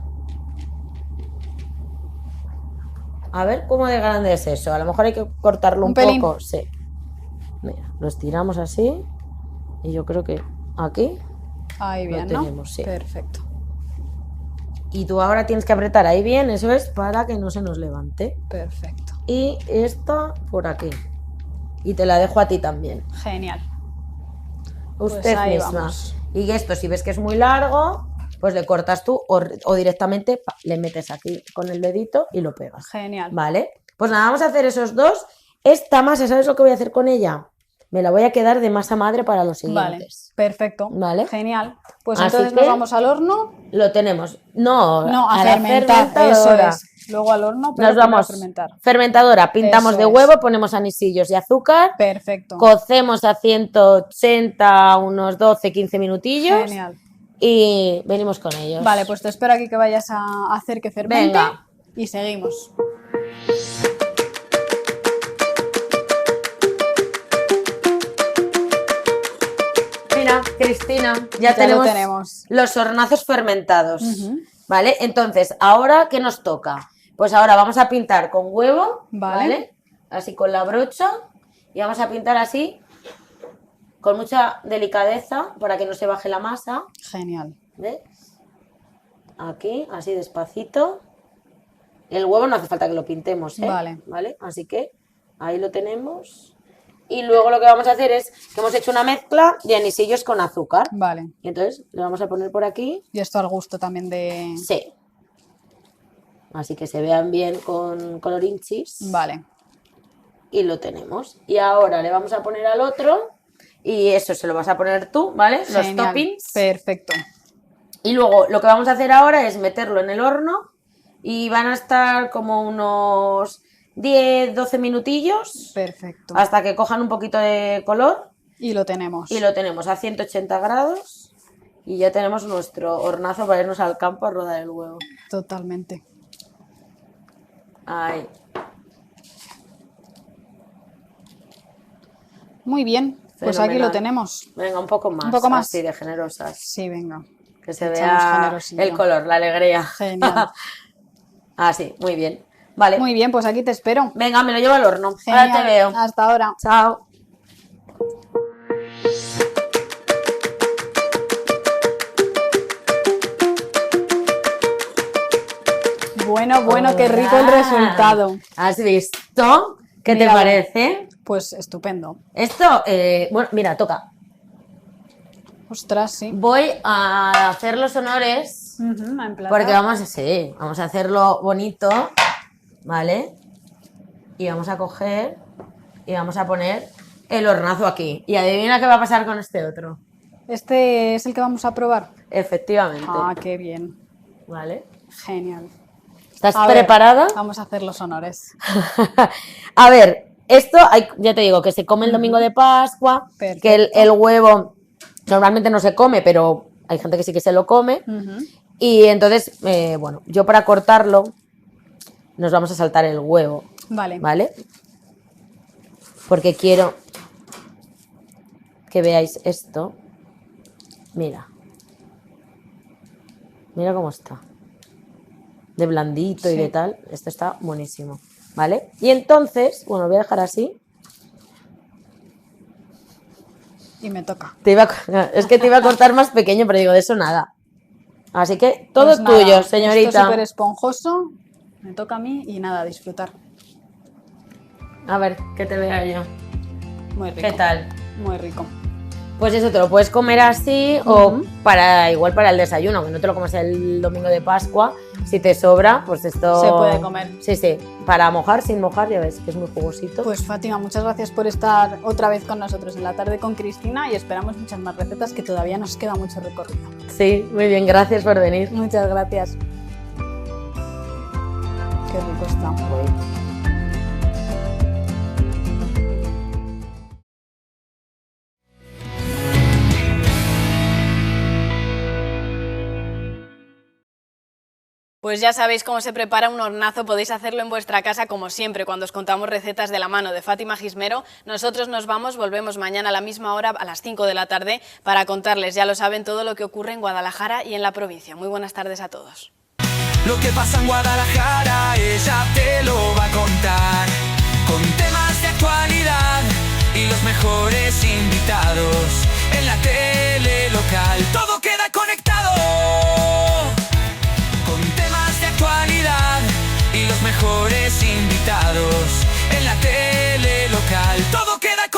A ver cómo de grande es eso. A lo mejor hay que cortarlo un pelín. poco. Sí. Mira, lo estiramos así. Y yo creo que aquí. Ahí Lo bien, ¿no? tenemos, sí. Perfecto. Y tú ahora tienes que apretar ahí bien, eso es, para que no se nos levante. Perfecto. Y esta por aquí. Y te la dejo a ti también. Genial. Usted Pues ahí misma. vamos. Y esto, si ves que es muy largo, pues le cortas tú o directamente le metes aquí con el dedito y lo pegas. Genial. ¿Vale? Pues nada, vamos a hacer esos dos. Esta masa, ¿sabes lo que voy a hacer con ella? Me la voy a quedar de masa madre para los Vale. siguientes. Perfecto. ¿Vale? Genial. Pues Así entonces que- nos vamos al horno. Lo tenemos. No, No, a la fermentar. Eso fermentadora. es. Luego al horno, pero Nos primero a vamos. fermentar. Fermentadora, pintamos Eso de es. huevo, ponemos anisillos y azúcar. Perfecto. Cocemos a 180 unos 12-15 minutillos. Genial. Y venimos con ellos. Vale, pues te espero aquí que vayas a hacer que fermente. Venga. Y seguimos. Mira, Cristina, Ya ya lo tenemos, tenemos. los hornazos fermentados. Ujú. ¿Vale? Entonces, ¿ahora qué nos toca? Pues ahora vamos a pintar con huevo, Vale. ¿vale? Así con la brocha. Y vamos a pintar así, con mucha delicadeza, para que no se baje la masa. Genial. ¿Ves? Aquí, así despacito. El huevo no hace falta que lo pintemos, ¿eh? Vale. ¿Vale? Así que ahí lo tenemos. Y luego lo que vamos a hacer es que hemos hecho una mezcla de anisillos con azúcar. Vale. Y entonces le vamos a poner por aquí. Y esto al gusto también de... Sí. Así que se vean bien con colorinchis. Vale. Y lo tenemos. Y ahora le vamos a poner al otro. Y eso se lo vas a poner tú, ¿vale? Los Genial. toppings. Perfecto. Y luego lo que vamos a hacer ahora es meterlo en el horno. Y van a estar como unos 10-12 minutillos. Perfecto. Hasta que cojan un poquito de color. Y lo tenemos. Y lo tenemos a 180 grados y ya tenemos nuestro hornazo para irnos al campo a rodar el huevo. Totalmente. Ahí. Muy bien, pues aquí lo tenemos. Venga, un poco más. Un poco más. Así de generosas. Sí, venga. Que se Echamos vea generosillo. el color, la alegría. Genial. Así, muy bien. Vale. Muy bien, pues aquí te espero. Venga, me lo llevo al horno. Genial. Ahora te veo. Hasta ahora. Chao. Bueno, qué rico el resultado. ¿Has visto? ¿Qué te Mira, parece? Pues estupendo. Esto, bueno, mira, toca. Ostras, sí. Voy a hacer los honores A emplatar. porque vamos a hacerlo bonito, ¿vale? Y vamos a coger y vamos a poner el hornazo aquí. Y adivina qué va a pasar con este otro. ¿Este es el que vamos a probar? Efectivamente. Ah, qué bien. ¿Vale? Genial. ¿Estás A ver, preparada? vamos a hacer los honores. A ver, esto ya te digo que se come el domingo de Pascua, Perfecto. que el huevo normalmente no se come, pero hay gente que sí que se lo come. Y entonces, bueno, yo para cortarlo nos vamos a saltar el huevo, Vale. ¿vale? Porque quiero que veáis esto. Mira. Mira cómo está. De blandito y de tal. Esto está buenísimo, ¿vale? Y entonces, bueno, lo voy a dejar así. Y me toca. Es que te iba a cortar más pequeño, pero digo, de eso nada. Así que todo Pues nada, tuyo, esto señorita. súper esponjoso. Me toca a mí y nada, a disfrutar. A ver, que te vea yo. Muy rico. ¿Qué tal? Muy rico. Pues eso, te lo puedes comer así o igual para el desayuno, que no te lo comas el domingo de Pascua. Si te sobra, pues esto... Se puede comer. Sí, para mojar, sin mojar, ya ves que es muy jugosito. Pues Fátima, muchas gracias por estar otra vez con nosotros en la tarde con Cristina y esperamos muchas más recetas, que todavía nos queda mucho recorrido. Sí, muy bien, gracias por venir. Muchas gracias. Qué rico está. Pues ya sabéis cómo se prepara un hornazo, podéis hacerlo en vuestra casa como siempre cuando os contamos recetas de la mano de Fátima Gismero. Nosotros nos vamos, volvemos mañana a la misma hora, a las 5 de la tarde, para contarles, ya lo saben, todo lo que ocurre en Guadalajara y en la provincia. Muy buenas tardes a todos. Lo que pasa en Guadalajara, ella te lo va a contar, con temas de actualidad y los mejores invitados. En la tele local todo queda conectado, con temas de actualidad y los mejores invitados. En la tele local todo queda conectado.